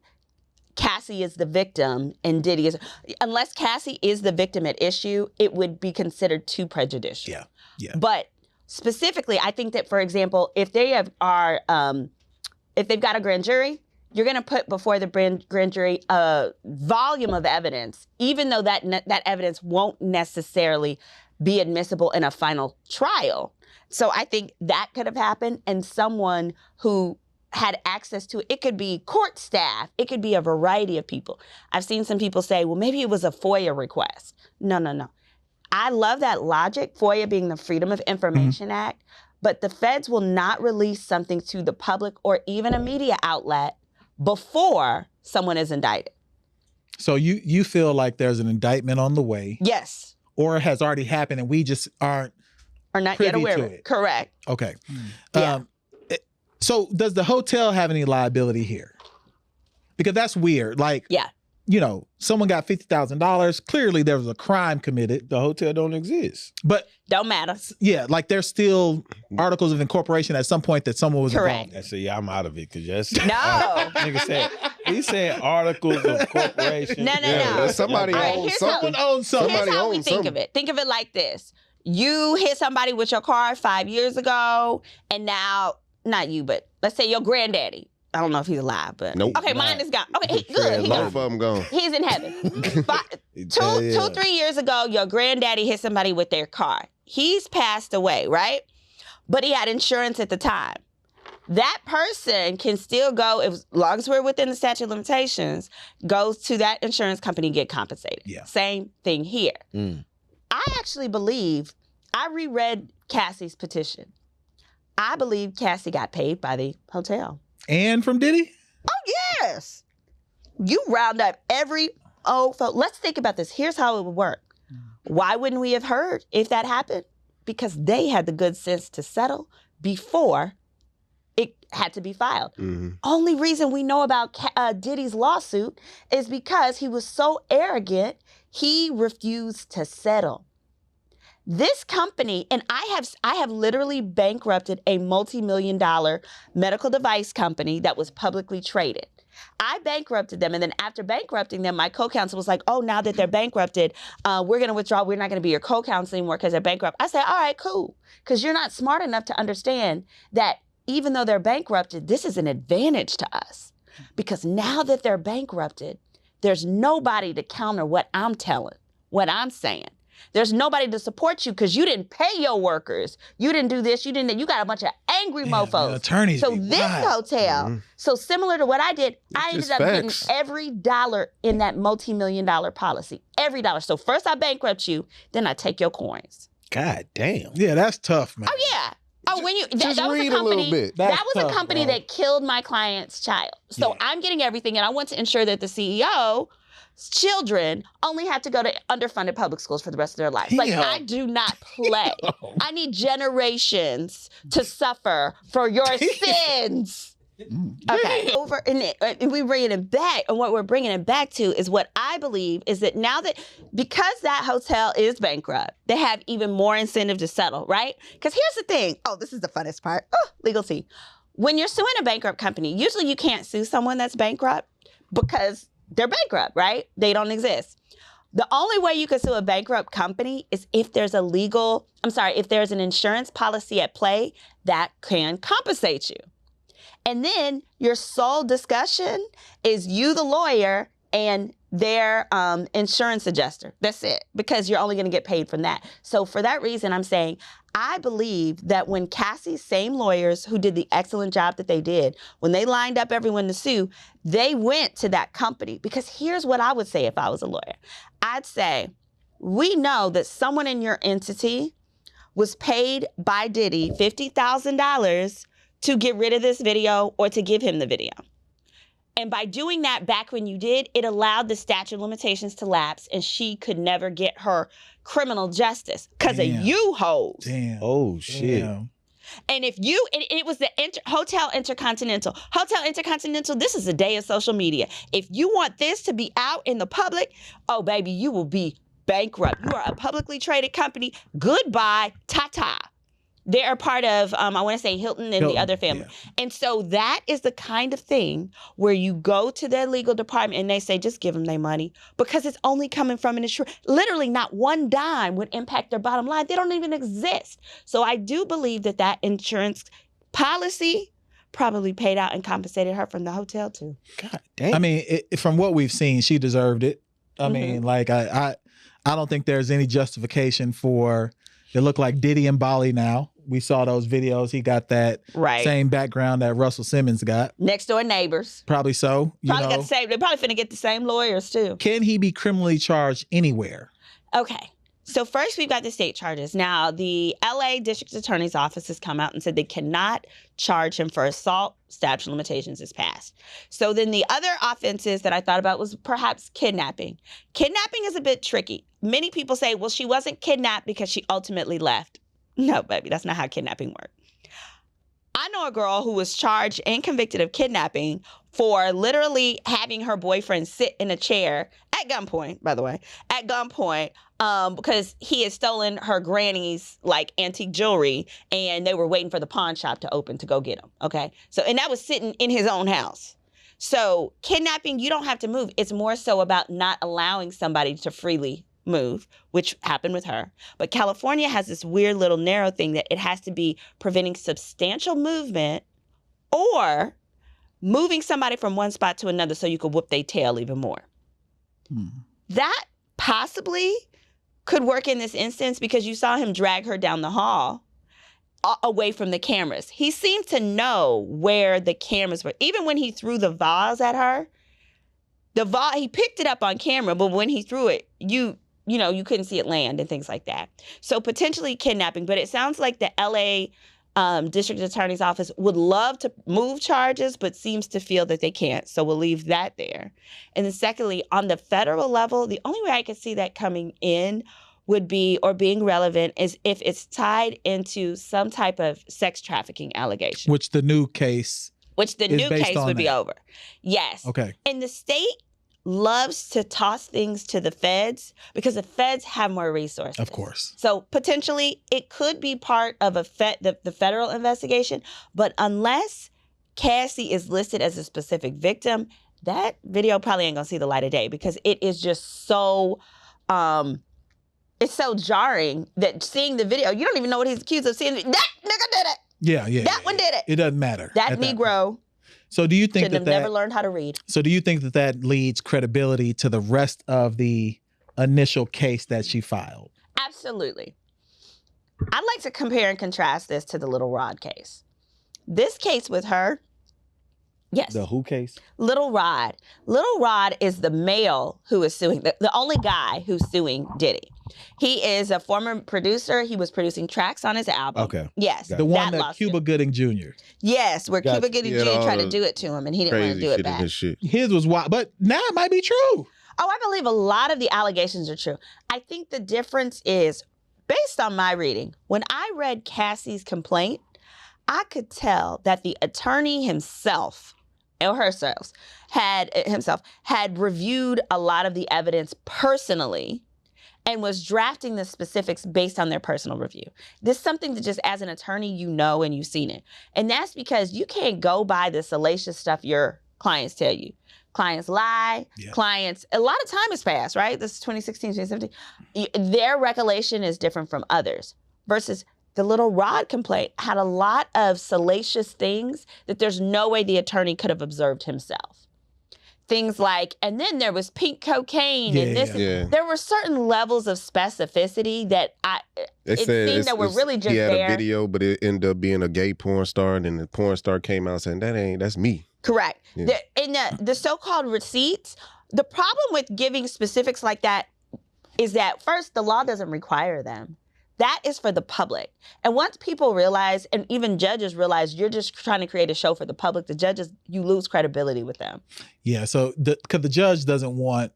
Cassie is the victim and Diddy is, unless Cassie is the victim at issue, it would be considered too prejudicial. Yeah. But specifically, I think that, for example, if they if they've got a grand jury, you're going to put before the grand jury a volume of evidence, even though that evidence won't necessarily be admissible in a final trial. So I think that could have happened, and someone who had access to it. It could be court staff. It could be a variety of people. I've seen some people say, well, maybe it was a FOIA request. No. I love that logic, FOIA being the Freedom of Information Act. but the feds will not release something to the public or even a media outlet before someone is indicted. So you feel like there's an indictment on the way? Yes. Or it has already happened and we just aren't not privy yet aware to of it. it? Correct. Okay. Yeah. So does the hotel have any liability here? Because that's weird. Like, yeah. You know, someone got $50,000. Clearly there was a crime committed. The hotel don't exist. But don't matter. Yeah, like there's still articles of incorporation at some point that someone was correct. involved in. So yeah, I'm out of it because that's no. Nigga said he said articles of corporation. No. Somebody owns something. Someone owns something. Here's how we think of it. Think of it like this. You hit somebody with your car 5 years ago, and now, not you, but let's say your granddaddy. I don't know if he's alive, but nope. Okay, mine is gone. Okay, good. Both of them gone. He's in heaven. 2-3 years ago, your granddaddy hit somebody with their car. He's passed away, right? But he had insurance at the time. That person can still go, as long as we're within the statute of limitations, goes to that insurance company and get compensated. Yeah. Same thing here. I actually believe, I reread Cassie's petition. I believe Cassie got paid by the hotel. And from Diddy? Oh, yes. You round up every let's think about this. Here's how it would work. Why wouldn't we have heard if that happened? Because they had the good sense to settle before it had to be filed. Only reason we know about Diddy's lawsuit is because he was so arrogant, he refused to settle. This company, and I have literally bankrupted a multi-million-dollar medical device company that was publicly traded. I bankrupted them, and then after bankrupting them, my co-counsel was like, oh, now that they're bankrupted, we're going to withdraw. We're not going to be your co-counsel anymore because they're bankrupt. I said, all right, cool, because you're not smart enough to understand that even though they're bankrupted, this is an advantage to us. Because now that they're bankrupted, there's nobody to counter what I'm telling, what I'm saying. There's nobody to support you because you didn't pay your workers. You didn't do this. You didn't that. You got a bunch of angry mofos. Man, attorneys. So this hotel, so similar to what I did, I ended up getting every dollar in that multi-million-dollar policy. Every dollar. So first I bankrupt you, then I take your coins. God damn. Yeah, that's tough, man. Oh, yeah. Oh, when you that was a read company, a little bit. that was tough, a company bro. that killed my client's child. So I'm getting everything, and I want to ensure that the CEO's children only have to go to underfunded public schools for the rest of their lives. Like, I do not play. I need generations to suffer for your sins. Okay. Over and we bring it back, and what we're bringing it back to is what I believe is that now that, because that hotel is bankrupt, they have even more incentive to settle, right? Because here's the thing. Oh, this is the funnest part. Oh, legal tea. When you're suing a bankrupt company, usually you can't sue someone that's bankrupt because they're bankrupt, right? They don't exist. The only way you can sue a bankrupt company is if there's if there's an insurance policy at play that can compensate you. And then your sole discussion is you, the lawyer, and their insurance adjuster. That's it, because you're only going to get paid from that. So for that reason, I'm saying I believe that when Cassie's same lawyers who did the excellent job that they did, when they lined up everyone to sue, they went to that company. Because here's what I would say if I was a lawyer. I'd say, we know that someone in your entity was paid by Diddy $50,000 to get rid of this video or to give him the video. And by doing that back when you did, it allowed the statute of limitations to lapse, and she could never get her criminal justice because of you hoes. Damn. Oh, shit. Damn. And if you, and it was the Hotel Intercontinental. Hotel Intercontinental, this is a day of social media. If you want this to be out in the public, oh, baby, you will be bankrupt. You are a publicly traded company. Goodbye, ta-ta. They're part of, I want to say Hilton and the other family. Yeah. And so that is the kind of thing where you go to their legal department and they say, just give them their money because it's only coming from an insurance. Literally not one dime would impact their bottom line. They don't even exist. So I do believe that that insurance policy probably paid out and compensated her from the hotel too. God damn. I mean, from what we've seen, she deserved it. I mean, like I don't think there's any justification for, it looked like Diddy and Bali now. We saw those videos. He got that same background that Russell Simmons got. Next door neighbors. Probably so. Probably got the same. They're probably finna get the same lawyers too. Can he be criminally charged anywhere? Okay. So first we've got the state charges. Now the LA District Attorney's Office has come out and said they cannot charge him for assault. Statute of limitations is passed. So then the other offenses that I thought about was perhaps kidnapping. Kidnapping is a bit tricky. Many people say, well, she wasn't kidnapped because she ultimately left. No, baby, that's not how kidnapping works. I know a girl who was charged and convicted of kidnapping for literally having her boyfriend sit in a chair at gunpoint, by the way, because he had stolen her granny's like antique jewelry and they were waiting for the pawn shop to open to go get him. Okay. So, and that was sitting in his own house. So kidnapping, you don't have to move. It's more so about not allowing somebody to freely move, which happened with her. But California has this weird little narrow thing that it has to be preventing substantial movement or moving somebody from one spot to another so you could whoop their tail even more. That possibly could work in this instance because you saw him drag her down the hall away from the cameras. He seemed to know where the cameras were. Even when he threw the vase at her, he picked it up on camera, but when he threw it, you couldn't see it land and things like that. So potentially kidnapping, but it sounds like the LA District Attorney's Office would love to move charges, but seems to feel that they can't. So we'll leave that there. And then secondly, on the federal level, the only way I could see that coming in would be, or being relevant, is if it's tied into some type of sex trafficking allegation. Which the new case would be over. Yes. Okay. And the state loves to toss things to the feds because the feds have more resources. Of course. So potentially it could be part of the federal investigation, but unless Cassie is listed as a specific victim, that video probably ain't gonna see the light of day because it is just so it's so jarring that seeing the video, you don't even know what he's accused of. Seeing that nigga did it. Yeah. That one did it. It doesn't matter. That Negro. So do you think should have never learned how to read? So do you think that leads credibility to the rest of the initial case that she filed? Absolutely. I'd like to compare and contrast this to the Little Rod case. This case with her, yes. The who case? Little Rod. Little Rod is the male who is suing, the only guy who's suing Diddy. He is a former producer. He was producing tracks on his album. Okay. Yes. The one that Cuba Gooding Jr. Yes, where Cuba Gooding Jr. tried to do it to him and he didn't want to do it back. His was wild, but now it might be true. Oh, I believe a lot of the allegations are true. I think the difference is, based on my reading, when I read Cassie's complaint, I could tell that the attorney himself, or herself, had reviewed a lot of the evidence personally and was drafting the specifics based on their personal review. This is something that just as an attorney, you know and you've seen it. And that's because you can't go by the salacious stuff your clients tell you. Clients lie, a lot of time has passed, right? This is 2016, 2017. Their recollection is different from others versus the Little Rod complaint had a lot of salacious things that there's no way the attorney could have observed himself. Things like, and then there was pink cocaine and this. Yeah. There were certain levels of specificity that it seemed that were really just there. He had a video, but it ended up being a gay porn star, and then the porn star came out saying, that's me. Correct. Yeah. In the so-called receipts, the problem with giving specifics like that is that, first, the law doesn't require them. That is for the public. And once people realize, and even judges realize, you're just trying to create a show for the public, the judges, you lose credibility with them. Yeah, so because the judge doesn't want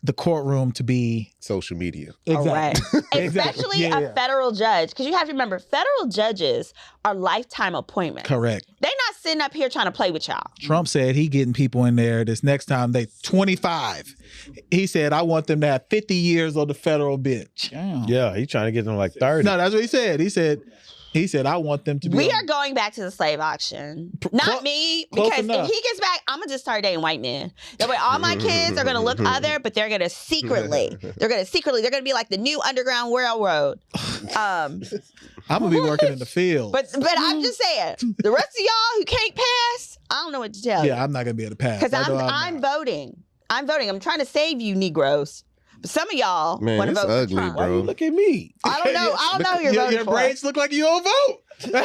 the courtroom to be social media. Exactly. Right. Especially a federal judge. Because you have to remember, federal judges are lifetime appointments. Correct. They're not sitting up here trying to play with y'all. Trump said he getting people in there this next time, they 25. He said, I want them to have 50 years on the federal bench. Damn. Yeah, he's trying to get them like 30. No, that's what he said. He said, I want them to be. We are going back to the slave auction. Not me, because if he gets back, I'm going to just start dating white men. That way all my kids are going to look other, but they're going to secretly, they're going to be like the new Underground Railroad. I'm going to be working in the field. But I'm just saying, the rest of y'all who can't pass, I don't know what to tell you. Yeah, I'm not going to be able to pass. Because I'm voting. I'm trying to save you Negroes. But some of y'all want to vote ugly, for Trump. bro. Why you look at me? I don't know who you're voting Your for. braids look like you don't vote. No,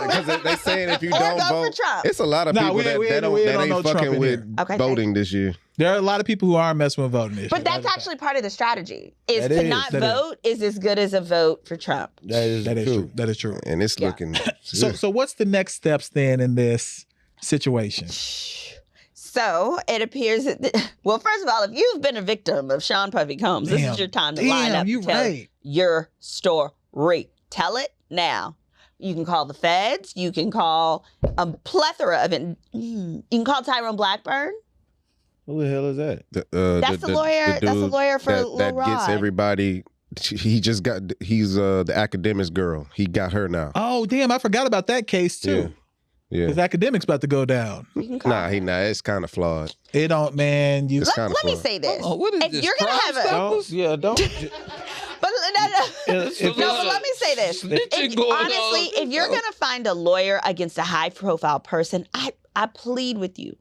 because they saying if you Or don't vote for vote, Trump. it's a lot of Nah, people we that ain't ain't no Trump fucking in with here. Okay, voting this year. There are a lot of people who aren't messing with voting this But year. that's actually part of the strategy. Is That to is. not That is. vote is as good as a vote for Trump. That is true. That is true. And it's Yeah. looking. So what's the next steps then in this situation? So it appears that, well, first of all, if you've been a victim of Sean Puffy Combs, this is your time to line up you and tell right. your story. Tell it now. You can call the feds. You can call a plethora of it. You can call Tyrone Blackburn. Who the hell is that? That's the lawyer. That's the lawyer for Lil that Rod. gets everybody. He's the academics girl. He got her now. Oh, damn, I forgot about that case too. Yeah. Because academics about to go down. You can call him. It's kind of flawed. It don't, man. You It's Let kinda me flawed. say this. Oh, what is If this? you're gonna Crime have a, Stoppers? but If let me say this. Snitching going on. Honestly, if you're gonna find a lawyer against a high-profile person, I plead with you,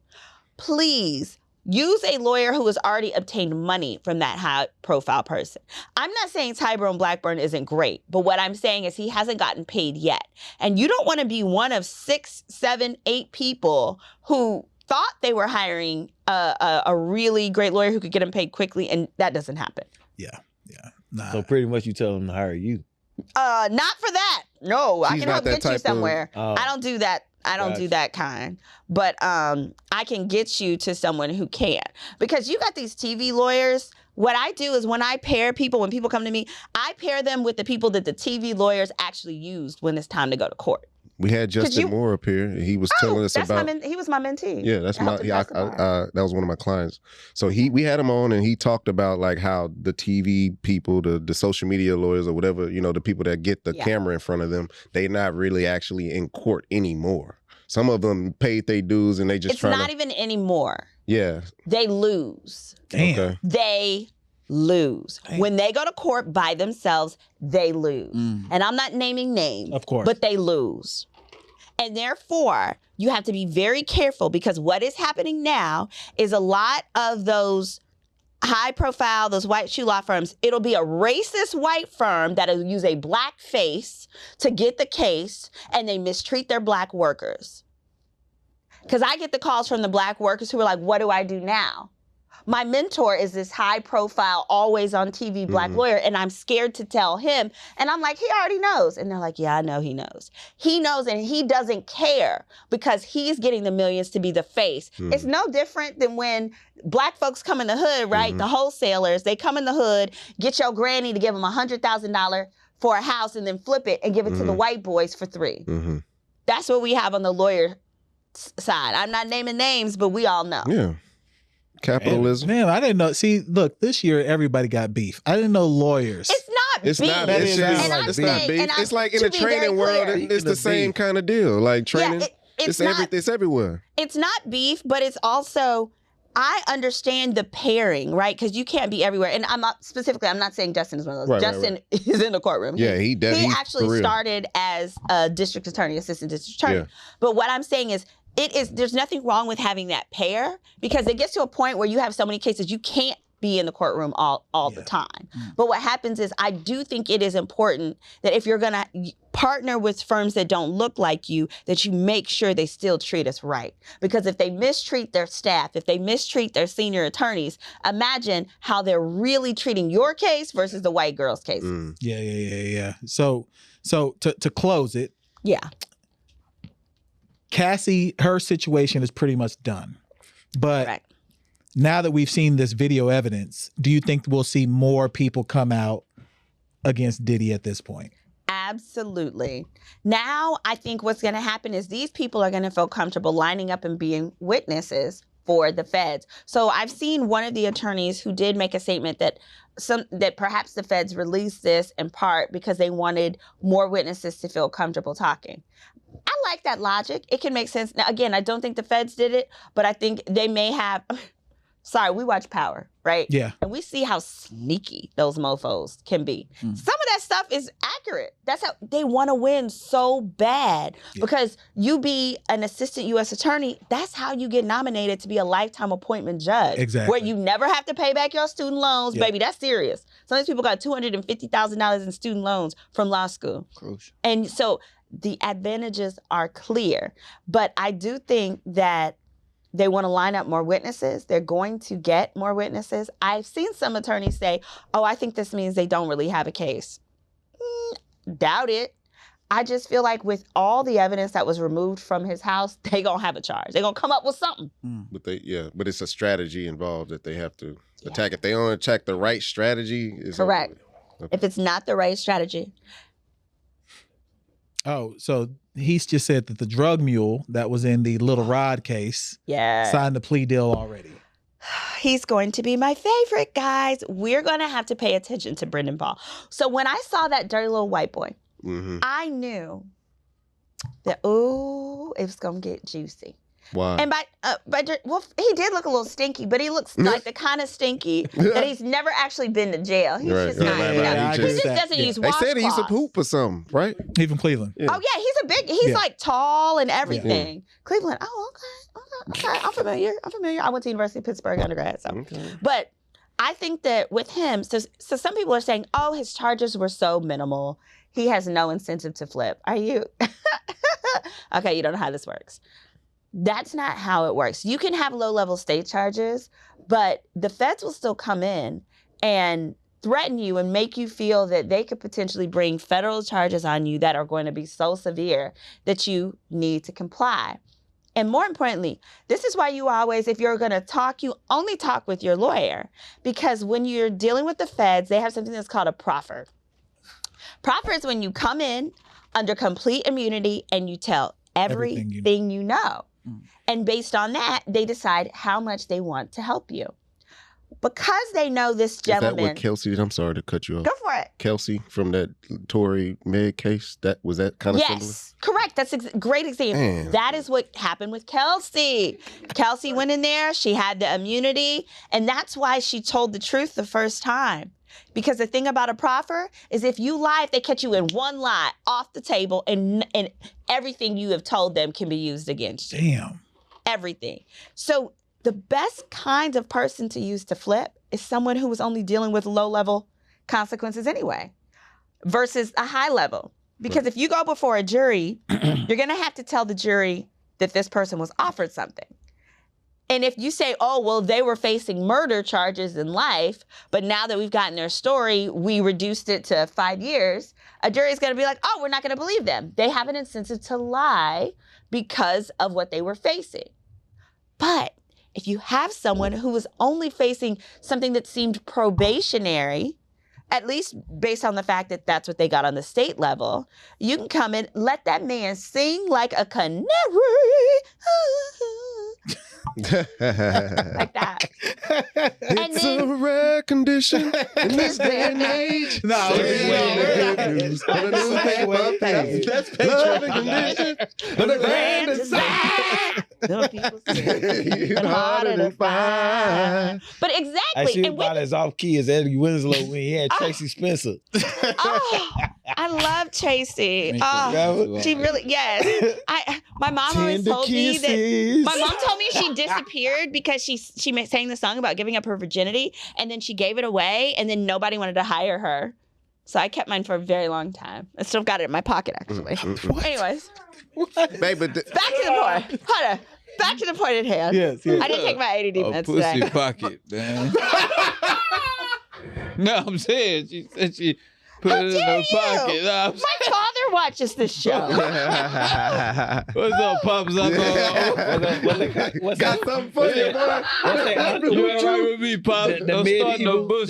please use a lawyer who has already obtained money from that high-profile person. I'm not saying Tyrone Blackburn isn't great, but what I'm saying is he hasn't gotten paid yet, and you don't want to be one of 6, 7, 8 people who thought they were hiring a really great lawyer who could get them paid quickly, and that doesn't happen. Yeah. Nah. So pretty much you tell them to hire you. Not for that. No, I She's can not help that get you type of- somewhere. Oh. I don't do that. I don't do Gotcha. that kind. But I can get you to someone who can. Because you got these TV lawyers. What I do is when people come to me, I pair them with the people that the TV lawyers actually used when it's time to go to court. We had Justin Moore up here. And he was telling us that's about. he was my mentee. Yeah, that's I helped him pass the bar. that was one of my clients. So we had him on, and he talked about like how the TV people, the social media lawyers or whatever, the people that get the camera in front of them, they not really actually in court anymore. Some of them paid their dues, and they just It's not even anymore. Yeah. They lose. Damn. Okay. They lose. Damn. When they go to court by themselves, they lose. And I'm not naming names, Of course. but they lose. And therefore, you have to be very careful because what is happening now is a lot of those high profile, those white shoe law firms, it'll be a racist white firm that'll use a black face to get the case, and they mistreat their black workers. Because I get the calls from the black workers who are like, what do I do now? My mentor is this high profile, always on TV black lawyer, and I'm scared to tell him. And I'm like, he already knows. And they're like, yeah, I know he knows. He knows, and he doesn't care because he's getting the millions to be the face. It's no different than when black folks come in the hood, right? The wholesalers, they come in the hood, get your granny to give them $100,000 for a house and then flip it and give it to the white boys for $3. That's what we have on the lawyer side. I'm not naming names, but we all know. Yeah. Capitalism. Man, I didn't know. See, look, this year everybody got beef. I didn't know lawyers. It's not It's beef. not. That It's is just. and I'm It's not saying- beef. and It's like in to the be very training world. clear. It's the same kind of deal. Like training. It's not. It's everywhere. It's not beef, but it's also. I understand the pairing, right? Because you can't be everywhere. And I'm not saying Justin is one of those. Right, Justin is in the courtroom. Yeah, he He actually started as a district attorney, assistant district attorney. Yeah. But what I'm saying is, there's nothing wrong with having that pair because it gets to a point where you have so many cases you can't be in the courtroom all the time. But what happens is I do think it is important that if you're going to partner with firms that don't look like you, that you make sure they still treat us right. Because if they mistreat their staff, if they mistreat their senior attorneys, imagine how they're really treating your case versus the white girl's case. Yeah. So to close it, Yeah. Cassie, her situation is pretty much done. But Correct. now that we've seen this video evidence, do you think we'll see more people come out against Diddy at this point? Absolutely. Now, I think what's going to happen is these people are going to feel comfortable lining up and being witnesses for the feds. So I've seen one of the attorneys who did make a statement that perhaps the feds released this in part because they wanted more witnesses to feel comfortable talking. I like that logic. It can make sense. Now, again, I don't think the feds did it, but I think they may have. Sorry, we watch Power, right? Yeah. And we see how sneaky those mofos can be. Some of that that stuff is accurate. That's how they want to win so bad because you be an assistant U.S. attorney. That's how you get nominated to be a lifetime appointment judge. Exactly. Where you never have to pay back your student loans, baby. That's serious. Some of these people got $250,000 in student loans from law school. Crucial. And so the advantages are clear. But I do think that they want to line up more witnesses. They're going to get more witnesses. I've seen some attorneys say, oh, I think this means they don't really have a case. Doubt it. I just feel like with all the evidence that was removed from his house, they gonna have a charge. They're gonna come up with something. But it's a strategy involved that they have to attack. If they don't attack the right strategy, it's correct. Okay. If it's not the right strategy. Oh, so he's just said that the drug mule that was in the Little Rod case signed the plea deal already. He's going to be my favorite, guys. We're going to have to pay attention to Brendan Paul. So when I saw that dirty little white boy, I knew that, it was going to get juicy. Why? And he did look a little stinky, but he looks like the kind of stinky that he's never actually been to jail. He's just not. He just doesn't use washcloths. They said he's a poop or something, right? He's from Cleveland. Yeah. Oh yeah, he's like tall and everything. Yeah. Cleveland. Oh, okay. I'm familiar. I went to University of Pittsburgh undergrad, so. But I think that with him, so some people are saying, oh, his charges were so minimal. He has no incentive to flip. Are you? Okay, you don't know how this works. That's not how it works. You can have low-level state charges, but the feds will still come in and threaten you and make you feel that they could potentially bring federal charges on you that are going to be so severe that you need to comply. And more importantly, this is why you always, if you're going to talk, you only talk with your lawyer. Because when you're dealing with the feds, they have something that's called a proffer. Proffer is when you come in under complete immunity and you tell everything you know. And based on that, they decide how much they want to help you. Because they know this gentleman. Is that what Kelsey did? I'm sorry to cut you off. Go for it. Kelsey from that Tory Meg case, was that kind of similar? Yes, correct. That's a great example. Damn. That is what happened with Kelsey. Kelsey went in there, she had the immunity, and that's why she told the truth the first time. Because the thing about a proffer is if you lie, if they catch you in one lie off the table and everything you have told them can be used against you. Damn. Everything. So the best kind of person to use to flip is someone who was only dealing with low-level consequences anyway versus a high level. Because if you go before a jury, you're going to have to tell the jury that this person was offered something. And if you say, oh, well, they were facing murder charges in life, but now that we've gotten their story, we reduced it to 5 years, a jury is going to be like, oh, we're not going to believe them. They have an incentive to lie because of what they were facing. But if you have someone who was only facing something that seemed probationary, at least based on the fact that that's what they got on the state level, you can come in, let that man sing like a canary. Like that. It's a rare condition in this day and age. No, that's loving condition. But the grand design. The people say harder to find. But exactly. She was about as off key as Eddie Winslow when he had Tracy Spencer. Oh, I love Tracy. Oh, she really, yes. My mom always told me that. My mom told me she disappeared because she sang the song about giving up her virginity, and then she gave it away, and then nobody wanted to hire her. So I kept mine for a very long time. I still got it in my pocket, actually. Anyways. Baby, back to the point. Hold on. Back to the point at hand. Yes. I didn't take my ADD meds today. Pussy pocket, man. No, I'm saying she said she put it in her pocket. No, my father watches this show. What's up, Pops? got something for you, boy. You all right with me, Pops? Don't start no bush.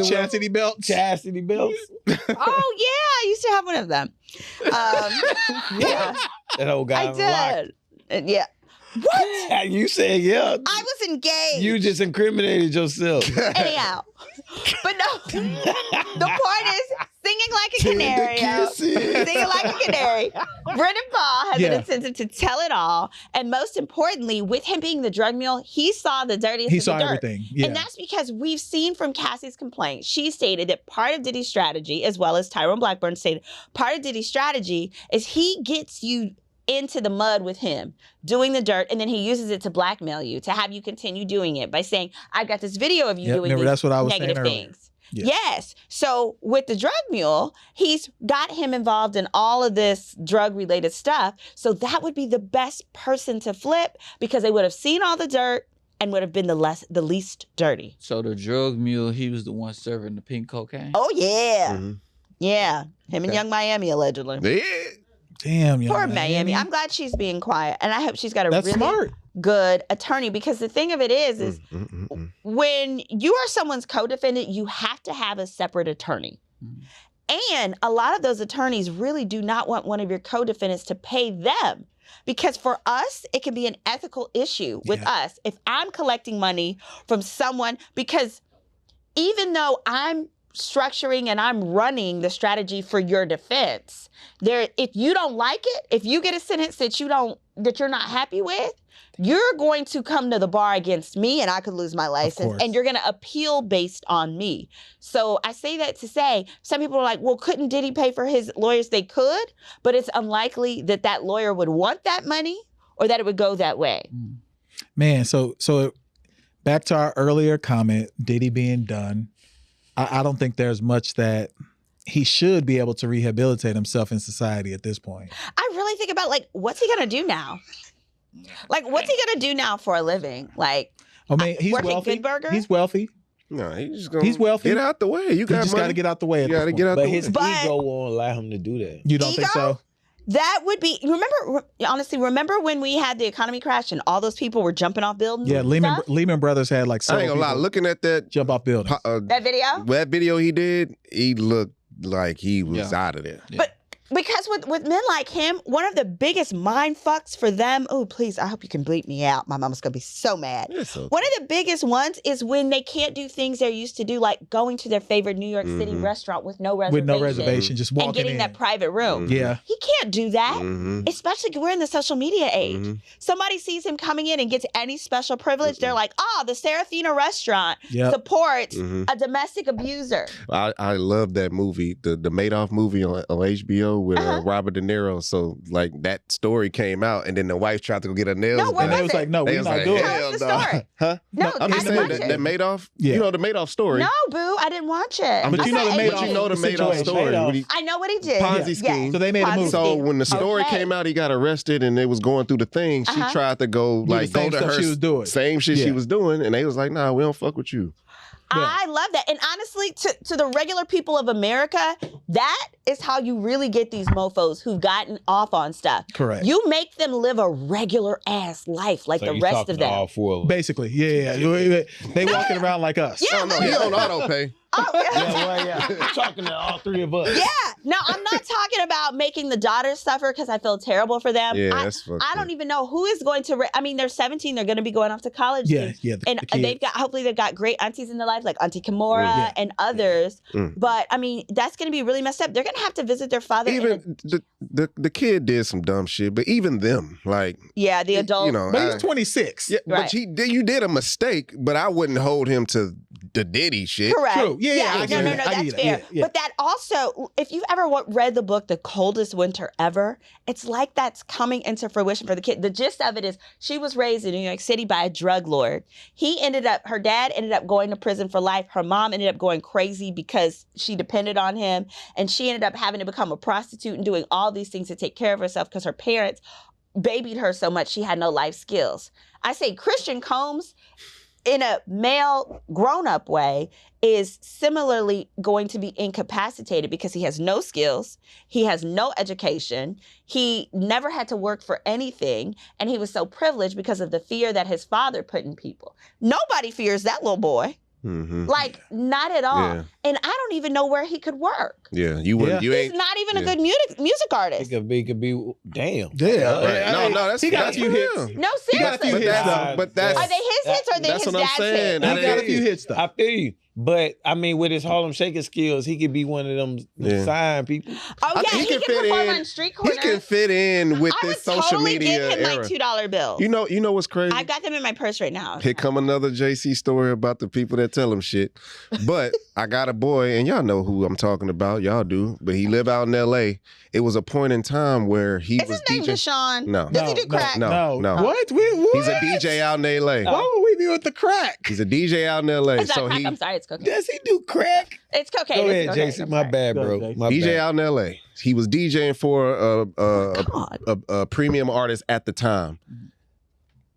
Chastity belts. Chastity belts. Oh, yeah. I used to have one of them. Yeah. That old guy. I did. Yeah. What? You said yeah. I was engaged. You just incriminated yourself. Anyhow. But no. The point is, singing like a canary. singing like a canary. Brendan Paul has an incentive to tell it all. And most importantly, with him being the drug mule, he saw the dirtiest of the dirt. Everything. Yeah. And that's because we've seen from Cassie's complaint, she stated that part of Diddy's strategy, as well as Tyrone Blackburn stated, part of Diddy's strategy is he gets you into the mud with him, doing the dirt, and then he uses it to blackmail you, to have you continue doing it by saying, I've got this video of you doing these negative things. Yeah. Yes. So with the drug mule, he's got him involved in all of this drug-related stuff. So that would be the best person to flip because they would have seen all the dirt and would have been the least dirty. So the drug mule, he was the one serving the pink cocaine? Oh, yeah. Mm-hmm. Yeah. Him and Young Miami, allegedly. Yeah. Damn, Poor Miami. I'm glad she's being quiet. And I hope she's got a really good attorney, because the thing of it is when you are someone's co-defendant, you have to have a separate attorney. And a lot of those attorneys really do not want one of your co-defendants to pay them. Because for us, it can be an ethical issue with us. If I'm collecting money from someone, because even though I'm structuring and I'm running the strategy for your defense, if you don't like it, if you get a sentence that you're not happy with, you're going to come to the bar against me and I could lose my license, and you're going to appeal based on me. So I say that to say, some people are like, well, couldn't Diddy pay for his lawyers? They could, but it's unlikely that that lawyer would want that money or that it would go that way. Man, so back to our earlier comment, Diddy being done, I don't think there's much that he should be able to rehabilitate himself in society at this point. I really think about, like, what's he going to do now? Like, what's he going to do now for a living? Like, I mean, he's wealthy. Good Burger? He's wealthy. No, he's wealthy. Get out the way. You just got to get out the way. You got to get out the way. But his ego won't allow him to do that. You don't think so? That would be, remember when we had the economy crash and all those people were jumping off buildings? Yeah, Lehman Brothers had like I ain't gonna lie, looking at that jump off buildings. That video he did, he looked like he was out of there. Yeah. But because with men like him, one of the biggest mind fucks for them, oh, please, I hope you can bleep me out. My mama's going to be so mad. Okay. One of the biggest ones is when they can't do things they're used to do, like going to their favorite New York City restaurant with no reservation. Just walking in. And getting that private room. Yeah. He can't do that, especially because we're in the social media age. Somebody sees him coming in and gets any special privilege, they're like, the Serafina restaurant supports a domestic abuser. I love that movie, the Madoff movie on HBO with Robert De Niro. So like that story came out, and then the wife tried to go get her nails done. And they was like, "No, we're not doing it." Tell us the story. Huh? No, I'm just saying that Madoff. Yeah. You know the Madoff story. No, boo, I didn't watch it. But you know the Madoff story. I know what he did. Ponzi scheme. So they made a movie. So when the story came out, he got arrested, and it was going through the thing. She tried to go go to her same shit she was doing, and they was like, "Nah, we don't fuck with you." Yeah. I love that. And honestly, to the regular people of America, that is how you really get these mofos who've gotten off on stuff. Correct. You make them live a regular ass life like the rest of them. All four of them. Basically, yeah. They walking around like us. Yeah, he on auto pay. Talking to all three of us. Yeah. No, I'm not talking about making the daughters suffer because I feel terrible for them. Yeah, that's fucked I don't even know who is going to. They're 17. They're going to be going off to college. Yeah. And hopefully they've got great aunties in their life, like Auntie Kimura and others. But I mean, that's going to be really messed up. They're going to have to visit their father. Even the kid did some dumb shit, but even them, like the adult. But he's 26. Yeah, right. But you did a mistake. But I wouldn't hold him to the Diddy shit. Correct. True. Yeah. No, that's fair. Yeah. But that also, if you've ever read the book, The Coldest Winter Ever, it's like that's coming into fruition for the kid. The gist of it is she was raised in New York City by a drug lord. Her dad ended up going to prison for life. Her mom ended up going crazy because she depended on him. And she ended up having to become a prostitute and doing all these things to take care of herself because her parents babied her so much she had no life skills. I say Christian Combs, in a male grown-up way, is similarly going to be incapacitated because he has no skills, he has no education, he never had to work for anything, and he was so privileged because of the fear that his father put in people. Nobody fears that little boy. Like, not at all. Yeah. And I don't even know where he could work. Yeah, you wouldn't. You He's ain't. not even a good music artist. He could be damn. Yeah. Right. No, he got a few hits. No, seriously. He got a few hits, though. But that's are they his hits or are they his what I'm dad's saying. hits? He got a few hits, though. I feel you. But I mean, with his Harlem Shaking skills, he could be one of them sign people. Oh yeah, he can perform on street corners. He can fit in with this social totally media give him era. like $2 bills. You know what's crazy? I've got them in my purse right now. Here come another JC story about the people that tell him shit. But I got a boy, and y'all know who I'm talking about. Y'all do. But he live out in L.A. It was a point in time where he was his name DJ. Deshaun? No. Does he do crack? No. What? He's a DJ out in L.A. Why would we be with the crack? He's a DJ out in L.A. It's not crack. I'm sorry, it's cocaine. Does he do crack? It's cocaine. Go It's ahead, cocaine. JC. I'm My sorry. bad, bro. My DJ bad. out in L.A. He was DJing for a premium artist at the time.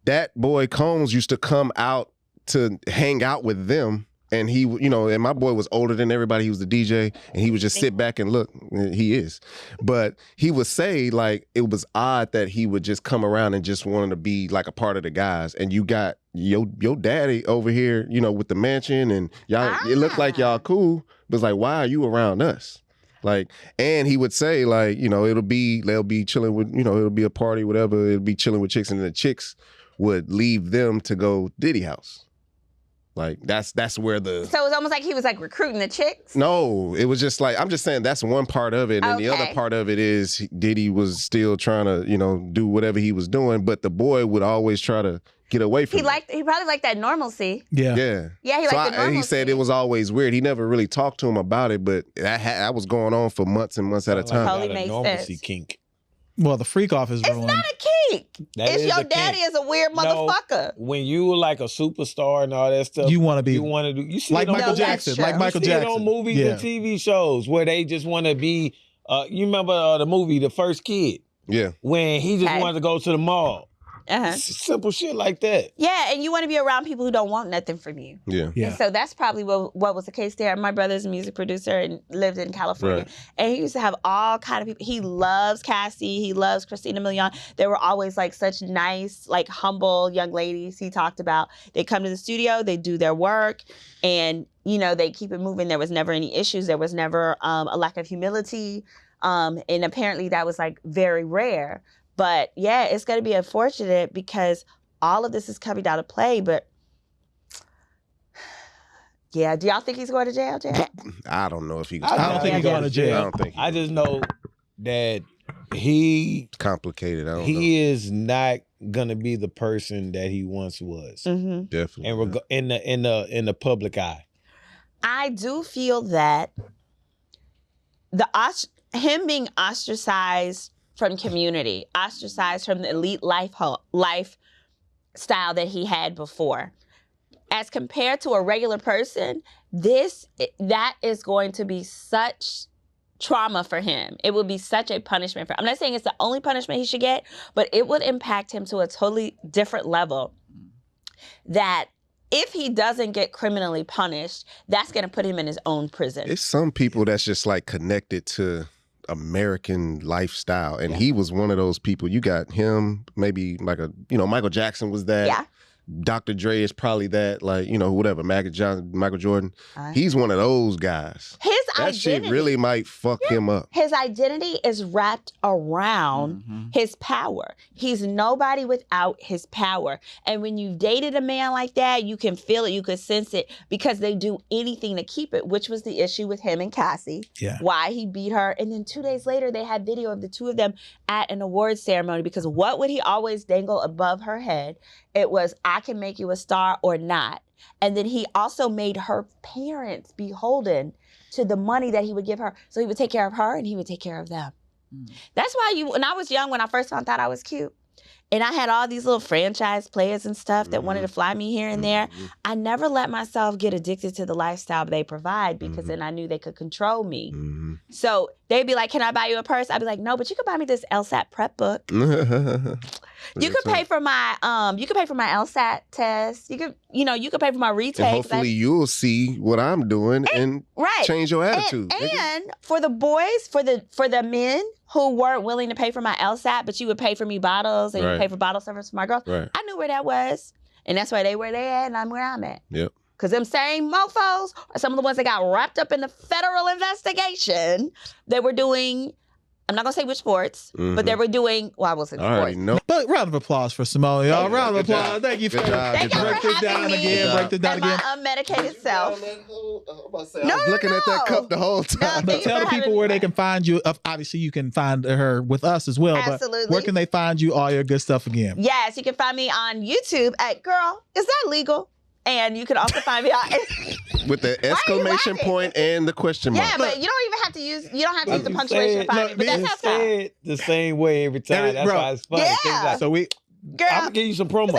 That boy Combs used to come out to hang out with them. And he, and my boy was older than everybody. He was the DJ, and he would just sit back and look. He is. But he would say, like, it was odd that he would just come around and just wanted to be, like, a part of the guys. And you got your daddy over here, with the mansion, and y'all, it looked like y'all cool. But it's like, why are you around us? Like, and he would say, like, they'll be chilling with, it'll be a party, whatever. It'll be chilling with chicks, and the chicks would leave them to go Diddy house. Like, that's where the... So it was almost like he was like recruiting the chicks? No, it was just like, I'm just saying that's one part of it. And the other part of it is Diddy was still trying to, do whatever he was doing, but the boy would always try to get away from it. He probably liked that normalcy. Yeah. Yeah, he liked the normalcy. And he said it was always weird. He never really talked to him about it, but that was going on for months and months at a time. Totally makes normalcy sense. Kink. Well, the freak off is It's rolling. not a kink. That It's is your a daddy kink. is a weird motherfucker. When you were like a superstar and all that stuff, You want to be you want to do. You see like it on, Michael No, that's Jackson. true. Like Michael you see it Jackson. on movies and TV shows where they just want to be. You remember the movie The First Kid? Yeah. When he just Okay. wanted to go to the mall. Uh-huh. Simple shit like that. Yeah, and you want to be around people who don't want nothing from you. Yeah. Yeah. And so that's probably what was the case there. My brother's a music producer and lived in California. Right. And he used to have all kind of people. He loves Cassie. He loves Christina Milian. They were always like such nice, like humble young ladies he talked about. They come to the studio, they do their work, and, they keep it moving. There was never any issues. There was never a lack of humility. And apparently that was like very rare. But yeah, it's going to be unfortunate because all of this is coming down to play. But yeah, do y'all think he's going to jail? I don't know if he. I don't think he's going to jail. I don't think. I just know that he It's complicated. I don't know. he is not gonna be the person that he once was, Mm-hmm. Definitely. and in the public eye. I do feel that him being ostracized from community, ostracized from the elite lifestyle that he had before, as compared to a regular person, that is going to be such trauma for him. It would be such a punishment for him. I'm not saying it's the only punishment he should get, but it would impact him to a totally different level that if he doesn't get criminally punished, that's going to put him in his own prison. It's some people that's just like connected to American lifestyle, and he was one of those people. You got him, maybe like Michael Jackson was that. Yeah. Dr. Dre is probably that, like, whatever, Michael Jordan. He's one of those guys. His That identity, shit really might fuck him up. his identity is wrapped around his power. He's nobody without his power. And when you've dated a man like that, you can feel it, you can sense it, because they do anything to keep it, which was the issue with him and Cassie. Yeah. Why he beat her. And then 2 days later, they had video of the two of them at an awards ceremony, because what would he always dangle above her head? It was, I can make you a star or not. And then he also made her parents beholden to the money that he would give her. So he would take care of her and he would take care of them. That's why when I was young, when I first found out I was cute, and I had all these little franchise players and stuff that wanted to fly me here and there, I never let myself get addicted to the lifestyle they provide, because then I knew they could control me. So they'd be like, can I buy you a purse? I'd be like, no, but you could buy me this LSAT prep book. You could pay for my LSAT test. You could pay for my retake. And hopefully you'll see what I'm doing and change your attitude. And for the boys, for the men who weren't willing to pay for my LSAT, but you would pay for me bottles and you would pay for bottle service for my girls. Right. I knew where that was. And that's why they where they at and I'm where I'm at. Yep. Because them same mofos are some of the ones that got wrapped up in the federal investigation that were doing I'm not gonna say which sports, but they were doing. Well, I wasn't. I already know. But round of applause for Symone, y'all. Round of applause. Thank you for Thank you break for this down having again. me Break this down and again. my unmedicated self. I was looking at that cup the whole time. But tell the people where they can find you. Obviously, you can find her with us as well. Absolutely. But where can they find you? All your good stuff again. Yes, you can find me on YouTube at Girl, Is That Legal? And you can also find me on with the exclamation point and the question mark. Yeah, but you don't even have to use the punctuation to find me. But that's how say it the same way every time. That's why it's funny. Yeah. Like, So we Girl, I'm gonna give you some promo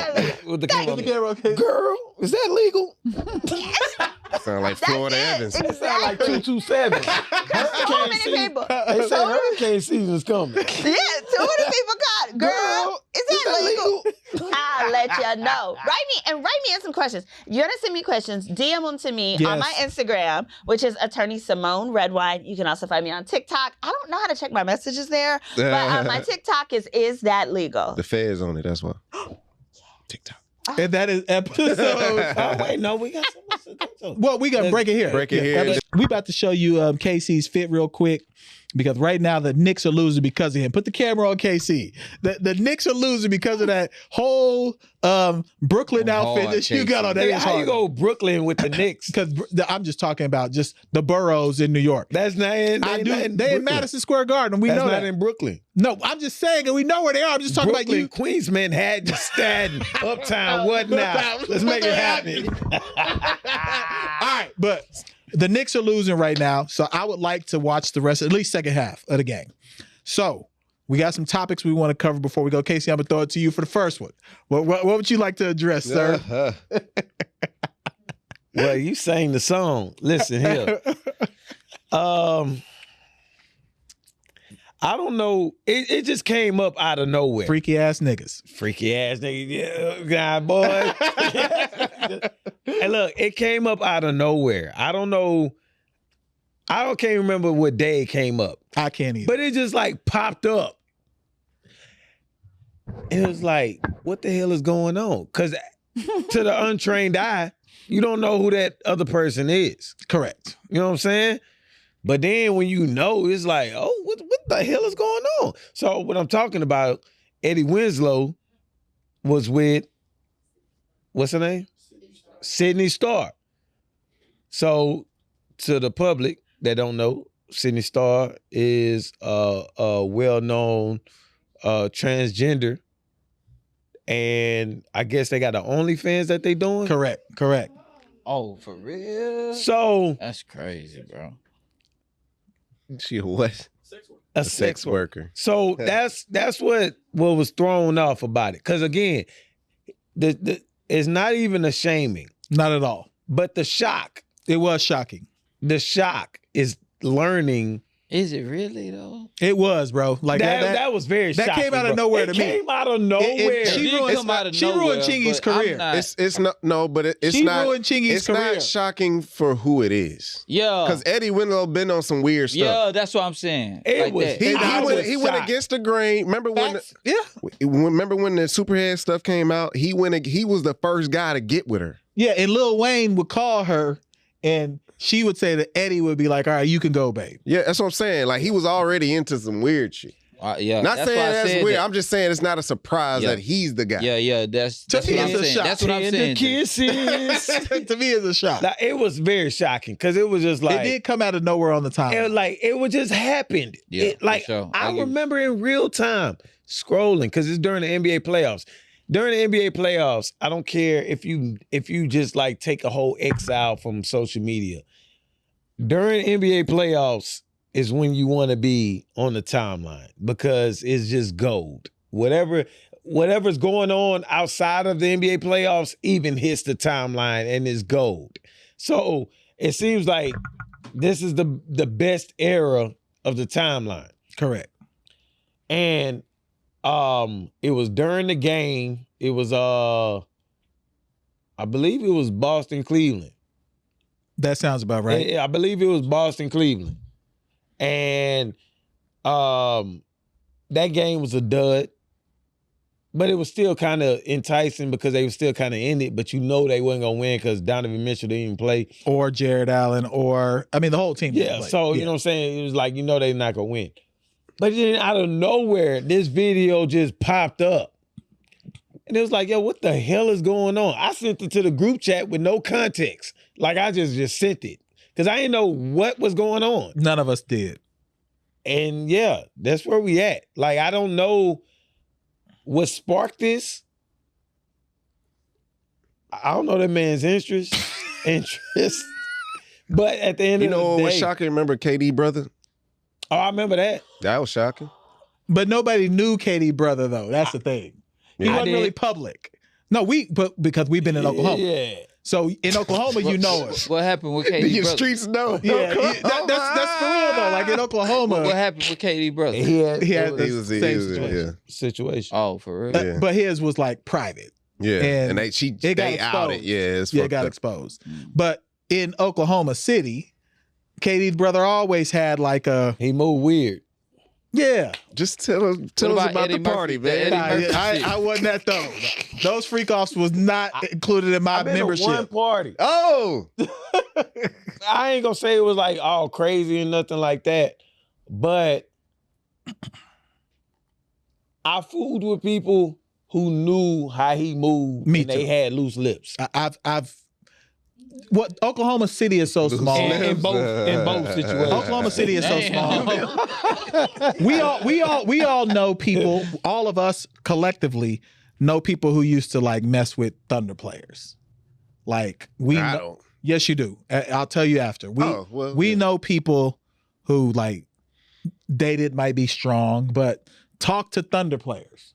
with the camera. Girl, Is that legal? Sound like Florida Evans. It sound like 227. so many people. They say hurricane season's coming. Yeah, too many people got. Girl, is that legal? I'll let you know. Write me in some questions. You're gonna send me questions. DM them to me on my Instagram, which is attorney Symone Redwine. You can also find me on TikTok. I don't know how to check my messages there, but my TikTok is that legal. The Fed's on it. That's why. TikTok. and that is episode. Oh, wait, no, we got something to Well, we gotta break it here. Break it here. We about to show you KC's fit real quick. Because right now the Knicks are losing because of him. Put the camera on KC. The Knicks are losing because of that whole Brooklyn outfit that you got on. How you go Brooklyn with the Knicks? Because I'm just talking about just the boroughs in New York. That's not in. They in Madison Square Garden. We know that. That's not in Brooklyn. No, I'm just saying, and we know where they are. I'm just talking about you. Queens, Manhattan, Staten, Uptown, what now? Let's make it happen. All right, but the Knicks are losing right now, so I would like to watch the rest, at least second half of the game. So we got some topics we want to cover before we go. Casey, I'm gonna throw it to you for the first one. What would you like to address, sir? Well, you sang the song. Listen here. I don't know. It just came up out of nowhere. Freaky ass niggas. Freaky ass nigga. Yeah, God, boy. Hey, look, it came up out of nowhere. I don't know. Can't remember what day it came up. I can't either. But it just like popped up. It was like, what the hell is going on? Because to the untrained eye, you don't know who that other person is. Correct. You know what I'm saying? But then when you know, it's like, oh, what the hell is going on? So what I'm talking about, Eddie Winslow was with, what's her name? Sydney Starr. So to the public that don't know, Sydney Starr is a well-known transgender. And I guess they got the OnlyFans that they doing? Correct. Oh, for real? So That's crazy, bro. She a what? a Sex worker. So that's what was thrown off about it. Because again, it's not even a shaming, Not at all. but the shock. It was shocking. The shock is learning. Is it really though? It was, bro. Like That was very that shocking. came out of bro. nowhere It to me. came out of nowhere. She It ruined- come out of she ruined nowhere, Chingy's but I'm career. not- It's not no, but it's She not. ruined Chingy's It's career. not shocking for who it is. Yeah. Because Eddie Winslow been on some weird stuff. Yeah, that's what I'm saying. It Like was- that. He went against the grain. Remember when? Remember when the Superhead stuff came out? He was the first guy to get with her. Yeah, and Lil Wayne would call her and she would say that Eddie would be like, all right, you can go, babe. Yeah, that's what I'm saying. Like he was already into some weird shit. Yeah, Not that's saying why I that's said weird. that. I'm just saying it's not a surprise Yeah. that he's the guy. Yeah, that's To what me, I'm it's a saying. shock. That's what I'm Tender saying. kisses. To me, it's a shock. Like, it was very shocking because it was just like it did come out of nowhere on the time. it was just happened. Yeah, It, like for sure. I give you- remember in real time scrolling because it's during the NBA playoffs. During the NBA playoffs, I don't care if you just like take a whole exile from social media. During NBA playoffs is when you want to be on the timeline because it's just gold. Whatever's going on outside of the NBA playoffs even hits the timeline and is gold. So it seems like this is the best era of the timeline. Correct. And it was during the game. It was I believe it was Boston, Cleveland. That sounds about right. I believe it was Boston, Cleveland. And that game was a dud. But it was still kind of enticing because they were still kind of in it, but you know they wasn't going to win because Donovan Mitchell didn't even play. Or Jared Allen, the whole team. Yeah, didn't play. so you know what I'm saying? It was like, you know they're not going to win. But then out of nowhere, this video just popped up. And it was like, yo, what the hell is going on? I sent it to the group chat with no context. Like, I just sent it. Because I didn't know what was going on. None of us did. And yeah, that's where we at. Like, I don't know what sparked this. I don't know that man's interest. But at the end of the day. You know what was shocking? Remember KD brother? Oh, I remember that. That was shocking. But nobody knew KD brother though. That's the thing. He wasn't really public. No, because we've been in Oklahoma. Yeah. So in Oklahoma, you know it. What happened with KD Your brother? streets know. Yeah, that's for real though. Like in Oklahoma, What happened with KD brother? he had He the was same situation. Situation. Oh, for real? Yeah. But his was like private. Yeah, And and it got they exposed. outed. Yeah, it's Yeah, it fucked got up. exposed. But in Oklahoma City, KD's brother always had like a He moved weird. yeah. Just tell us about about Eddie the party, Murphy? man. Eddie Murphy I wasn't at those. Those freak offs was not included in my I've been membership. to one party. Oh, I ain't gonna say it was like all crazy and nothing like that, but I fooled with people who knew how he moved. Me and they too. had loose lips. I've what Oklahoma City is so small. In both situations. Oklahoma City is so small. we all know people. All of us collectively know people who used to like mess with Thunder players. Like we, I know, don't. yes, you do. I'll tell you after. We yeah. know people who like dated might be strong, but talk to Thunder players.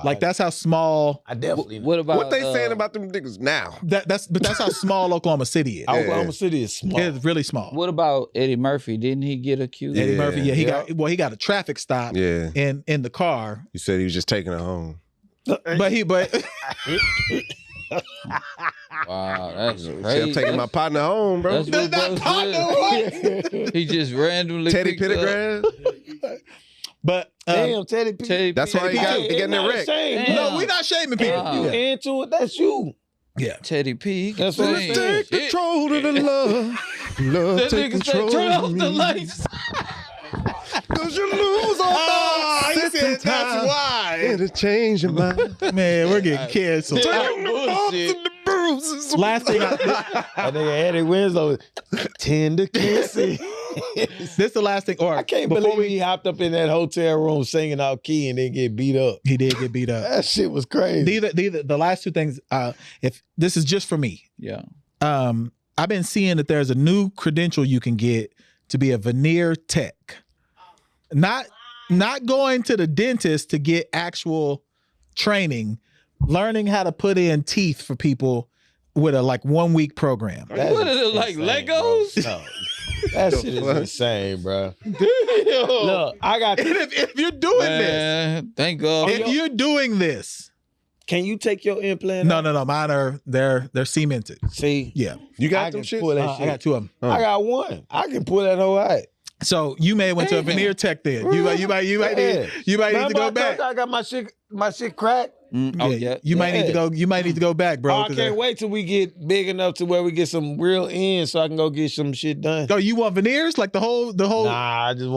Like that's how small. I definitely know. What about What they saying about them niggas now? That's how small Oklahoma City is. Oklahoma City is small. It's really small. What about Eddie Murphy? Didn't he get accused? Eddie Murphy, yeah, he Yeah. got a traffic stop Yeah, in the car, he said he was just taking it home. but Wow, that's Said, crazy. I'm taking my partner home, bro. That's what brother said. He just randomly Teddy picked up. Pettigrew. But Damn, Teddy P. Teddy That's P. why he got in the wreck. no, we're not shaming people. Wow. You into it, that's you. Yeah. Teddy P. He can That's what I'm sing. saying. Take control of the love. Love That take nigga said, control turn of off me. the lights. Cause you lose all Oh, he said that's why. It'll change your mind. Man, we're getting canceled. Turn the bumps and the bruises. Last thing, That nigga Eddie Winslow, tender kissing. this is the last thing. Or I can't before believe he hopped up in that hotel room singing out key and then get beat up. he did get beat up. That shit was crazy. The last two things. If this is just for me, Yeah. I've been seeing that there's a new credential you can get to be a veneer tech. Not going to the dentist to get actual training, learning how to put in teeth for people with a like 1 week program. That What is is it, like insane, Legos? bro. No. That shit is insane, bro. Damn. Look, I got. And if you're doing Man, thank God. this, if you're doing this, Can you take your implant? no, out? mine they're cemented. See, Yeah, You I got them can shit? pull that I shit. got two of them. I got one. I can pull that whole out. So you may have went to a Damn. veneer tech then. You might need to Remember go I back. told you I got my shit cracked. Oh, yeah. You might need to go. You might need to go back, bro. Oh, I can't wait till we get big enough to where we get some real ends so I can go get some shit done. Oh, you want veneers? Like the whole. Nah, I just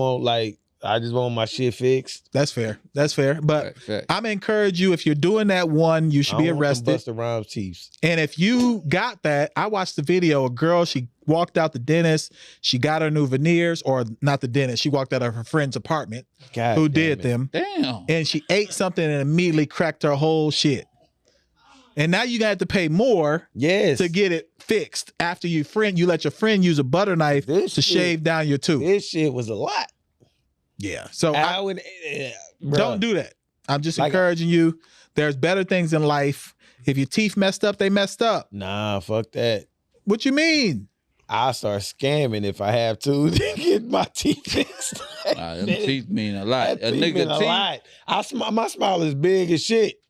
want my shit fixed. That's fair. But Fact. I'm encourage you, if you're doing that one, you should be arrested. Busta Rhymes teeth. And if you got that, I watched the video. A girl, she walked out the dentist. She got her new veneers, or not the dentist. She walked out of her friend's apartment God who damn did it. them. Damn. And she ate something and immediately cracked her whole shit. And now you got to pay more Yes. to get it fixed after you let your friend use a butter knife This to shit- shave down your tooth. This shit was a lot. Yeah. So I would don't do that. I'm just Like- encouraging you. There's better things in life. If your teeth messed up, they messed up. Nah, fuck that. What you mean? I'll start scamming if I have to get my teeth fixed. Nah, them teeth mean a lot. That A teeth mean nigga a teeth, lot. My smile is big as shit.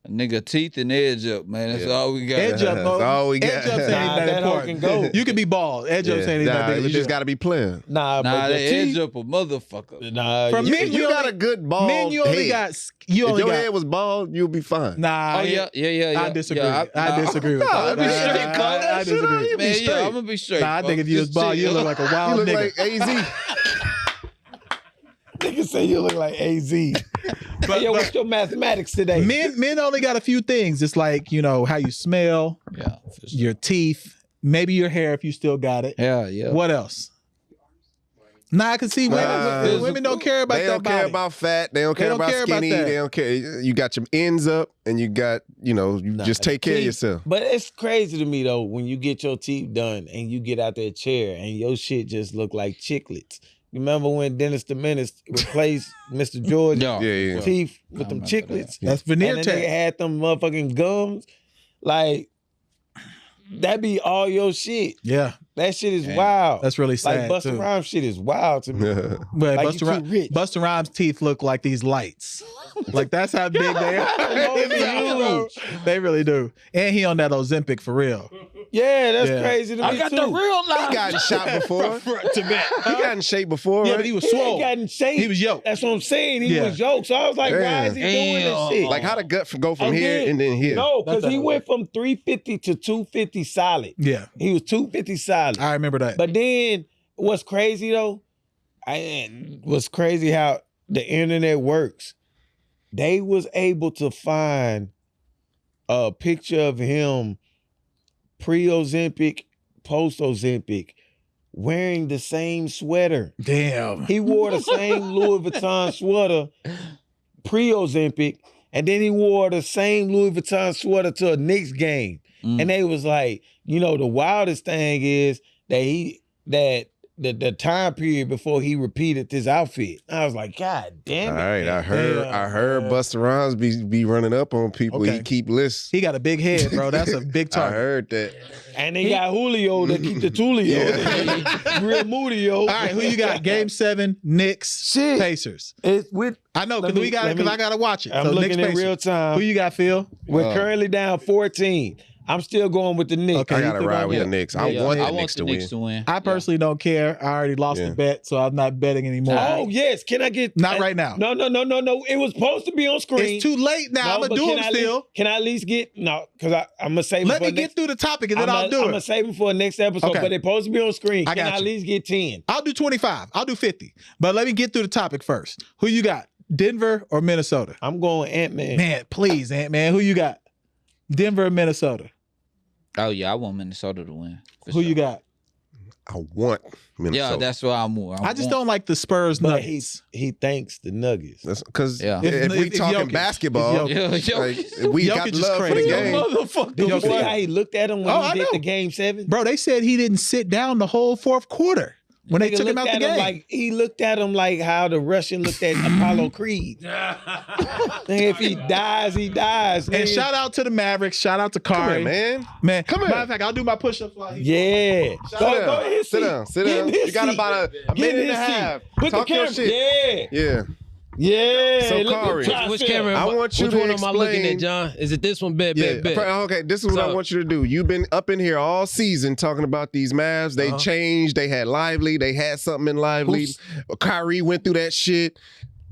a nigga teeth and edge up, man. That's all we got. Edge up, That's all we got. Edge ups ain't Nah, that that hoe important. can go. You can be bald. Edge ups ain't even that big of a you just deal. got to be playing. Nah, Nah, but they the edge teeth, up a motherfucker. nah, From you- me, You got a good bald Men, you only head. got. You If only your got. head was bald, you'll be fine. Nah. Oh, yeah. I disagree. Yeah, I disagree with Nah, that. be straight, Nah, cuz. I That shit disagree. ain't- be Man, straight. yeah, I'm gonna be straight. Nah, I think if you was Just bald, you chill. look like a wild You look nigga. like AZ. nigga say you look like AZ. But yo, what's your mathematics today? Men only got a few things. It's like, you know, how you smell, your teeth, maybe your hair if you still got it. Yeah. What else? Nah, I can see women don't care about that. They don't care about fat. They don't care about skinny. They don't care. You got your ends up, and you got, you know, you just take care of yourself. But it's crazy to me though when you get your teeth done and you get out that chair and your shit just look like chiclets. You remember when Dennis the Menace replaced Mr. George teeth with them chiclets? That's veneer and tech. They had them motherfucking gums. Like, that be all your shit. Yeah. That shit is wild. That's really sad. Like Busta Rhymes shit is wild to me. But like Busta Rhymes' teeth look like these lights. Like that's how big they are. They really do. And he on that Ozempic for real. Yeah, that's crazy to me. I got the real life. He got in shot before. He got in shape before, Yeah, right? but he was swole. He got in shape. He was yoked. That's what I'm saying. He was yoked. So I was like, why is he doing this shit? Like, how the gut go from here and then here? No, because he went from 350 to 250 solid. Yeah. He was 250 solid. I remember that. But then what's crazy though, what's crazy how the internet works. They was able to find a picture of him pre-Ozempic, post-Ozempic, wearing the same sweater. Damn. He wore the same Louis Vuitton sweater pre-Ozempic, and then he wore the same Louis Vuitton sweater to a Knicks game. And they was like, you know, the wildest thing is that the time period before he repeated this outfit. I was like, God damn it. All right, I heard Busta Rhymes be running up on people. Okay. He keep lists. He got a big head, bro. That's a big I target. heard that. And they got Julio that keep the Tulio. Real Moodyo. All right, who you got? Game 7, Knicks, Pacers. It's with I know, because I got to watch it. I'm so looking Knicks, in Pacers. real time. Who you got, Phil? We're currently down 14. I'm still going with the Knicks. Okay. I got to ride with the Knicks. I want the Knicks to win. I personally don't care. I already lost the bet, so I'm not betting anymore. Oh, yes. Can I get... Not right now. No. It was supposed to be on screen. It's too late now. I'm going to do them still. Can I at least get... No, because I'm going to save it Let me get through the topic and then I'll do it. I'm going to save it for the next episode, Okay. but it's supposed to be on screen. I Can got I at you. least get 10? I'll do 25. I'll do 50. But let me get through the topic first. Who you got? Denver or Minnesota? I'm going Ant-Man. Man, please, Ant-Man. Who you got? Denver or Minnesota? Oh yeah, I want Minnesota to win. Who you got? I want Minnesota. Yeah, that's why I'm more. I just don't like the Spurs But Nuggets. he thanks the Nuggets. Because Yeah. if we If talking Jokic- basketball, if Jokic- like, we Jokic got is love for the crazy. game. Did you Jokic- see how he looked at him when Oh, he I did know. the game 7? Bro, they said he didn't sit down the whole fourth quarter when they Nigga took him out looked the at him game. like he looked at him like how the Russian looked at Apollo Creed. Nigga, if he dies, he dies. And nigga. shout out to the Mavericks. Shout out to Come Kari. here, man. Man, Come here. matter of fact, I'll do my push-ups while he. Yeah. Sit down. Sit down. Sit Get down. in his You got seat. about a Get in minute and a his seat. half. Put Talk the your camera. shit. Yeah. Yeah. Yeah. So, Look at Kari. Josh Which Hill. camera? I want you Which to one am I looking explain- at, John? Is it this one? Bet. Okay, this is what I want you to do. You've been up in here all season talking about these Mavs. They changed. They had Lively. They had something in Lively. Kyrie went through that shit.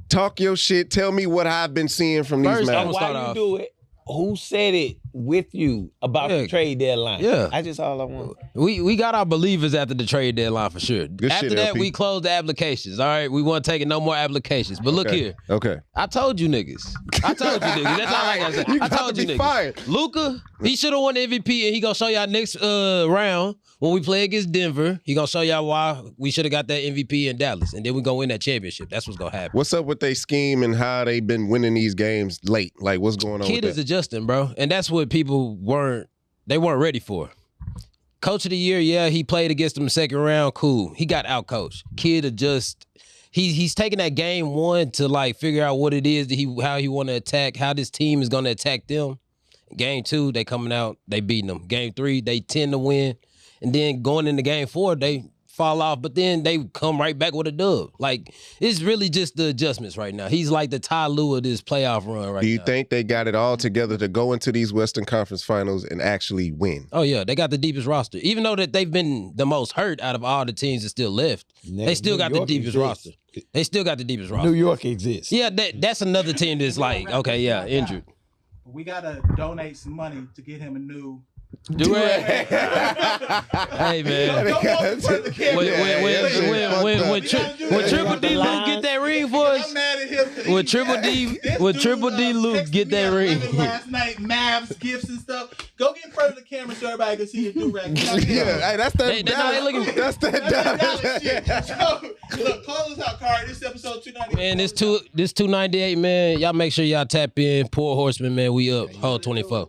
Talk your shit. Tell me what I've been seeing from these First, I'm Mavs. gonna start Why you off. do it? Who said it with you about the trade deadline? Yeah. I just all I want. We got our believers after the trade deadline for sure. Good after shit, that, LP. we closed the applications. All right, we weren't taking no more applications. But look here, Okay. I told you niggas. That's all I gotta say. You I got told to you be niggas. fired. Luka, he should have won the MVP, and he gonna show y'all next round when we play against Denver. He gonna show y'all why we should have got that MVP in Dallas, and then we gonna win that championship. That's what's gonna happen. What's up with their scheme and how they been winning these games late? Like, what's going on Kid with is that? adjusting, bro, and that's what people weren't ready for. Coach of the year, yeah, he played against them second round, cool. He got out coached. Kid adjust. He's taking that game 1 to like figure out what it is that how he want to attack, how this team is gonna attack them. Game 2, they coming out, they beating them. Game 3, they tend to win, and then going into game 4, they fall off, but then they come right back with a dub. Like, it's really just the adjustments right now. He's like the Ty Lue of this playoff run right now. Do you think they got it all together to go into these Western Conference Finals and actually win? Oh yeah, they got the deepest roster. Even though that they've been the most hurt out of all the teams that still left, they still got the deepest roster. They still got the deepest roster. New York exists. Yeah, that's another team that's like, okay, yeah, injured. We gotta donate some money to get him a new. Hey man, when Triple D Lou get that ring for us, With Triple D Luke get that ring. Last night, Mavs, gifts and stuff. Go get in front of the camera so everybody can see your do-rag. Yeah, hey, that's that. That's that. Shit. So, look, call us out, Carl. This episode 298. Man, this 298, man. Y'all make sure y'all tap in. Poor Horsemen, man. We up. Whole 24.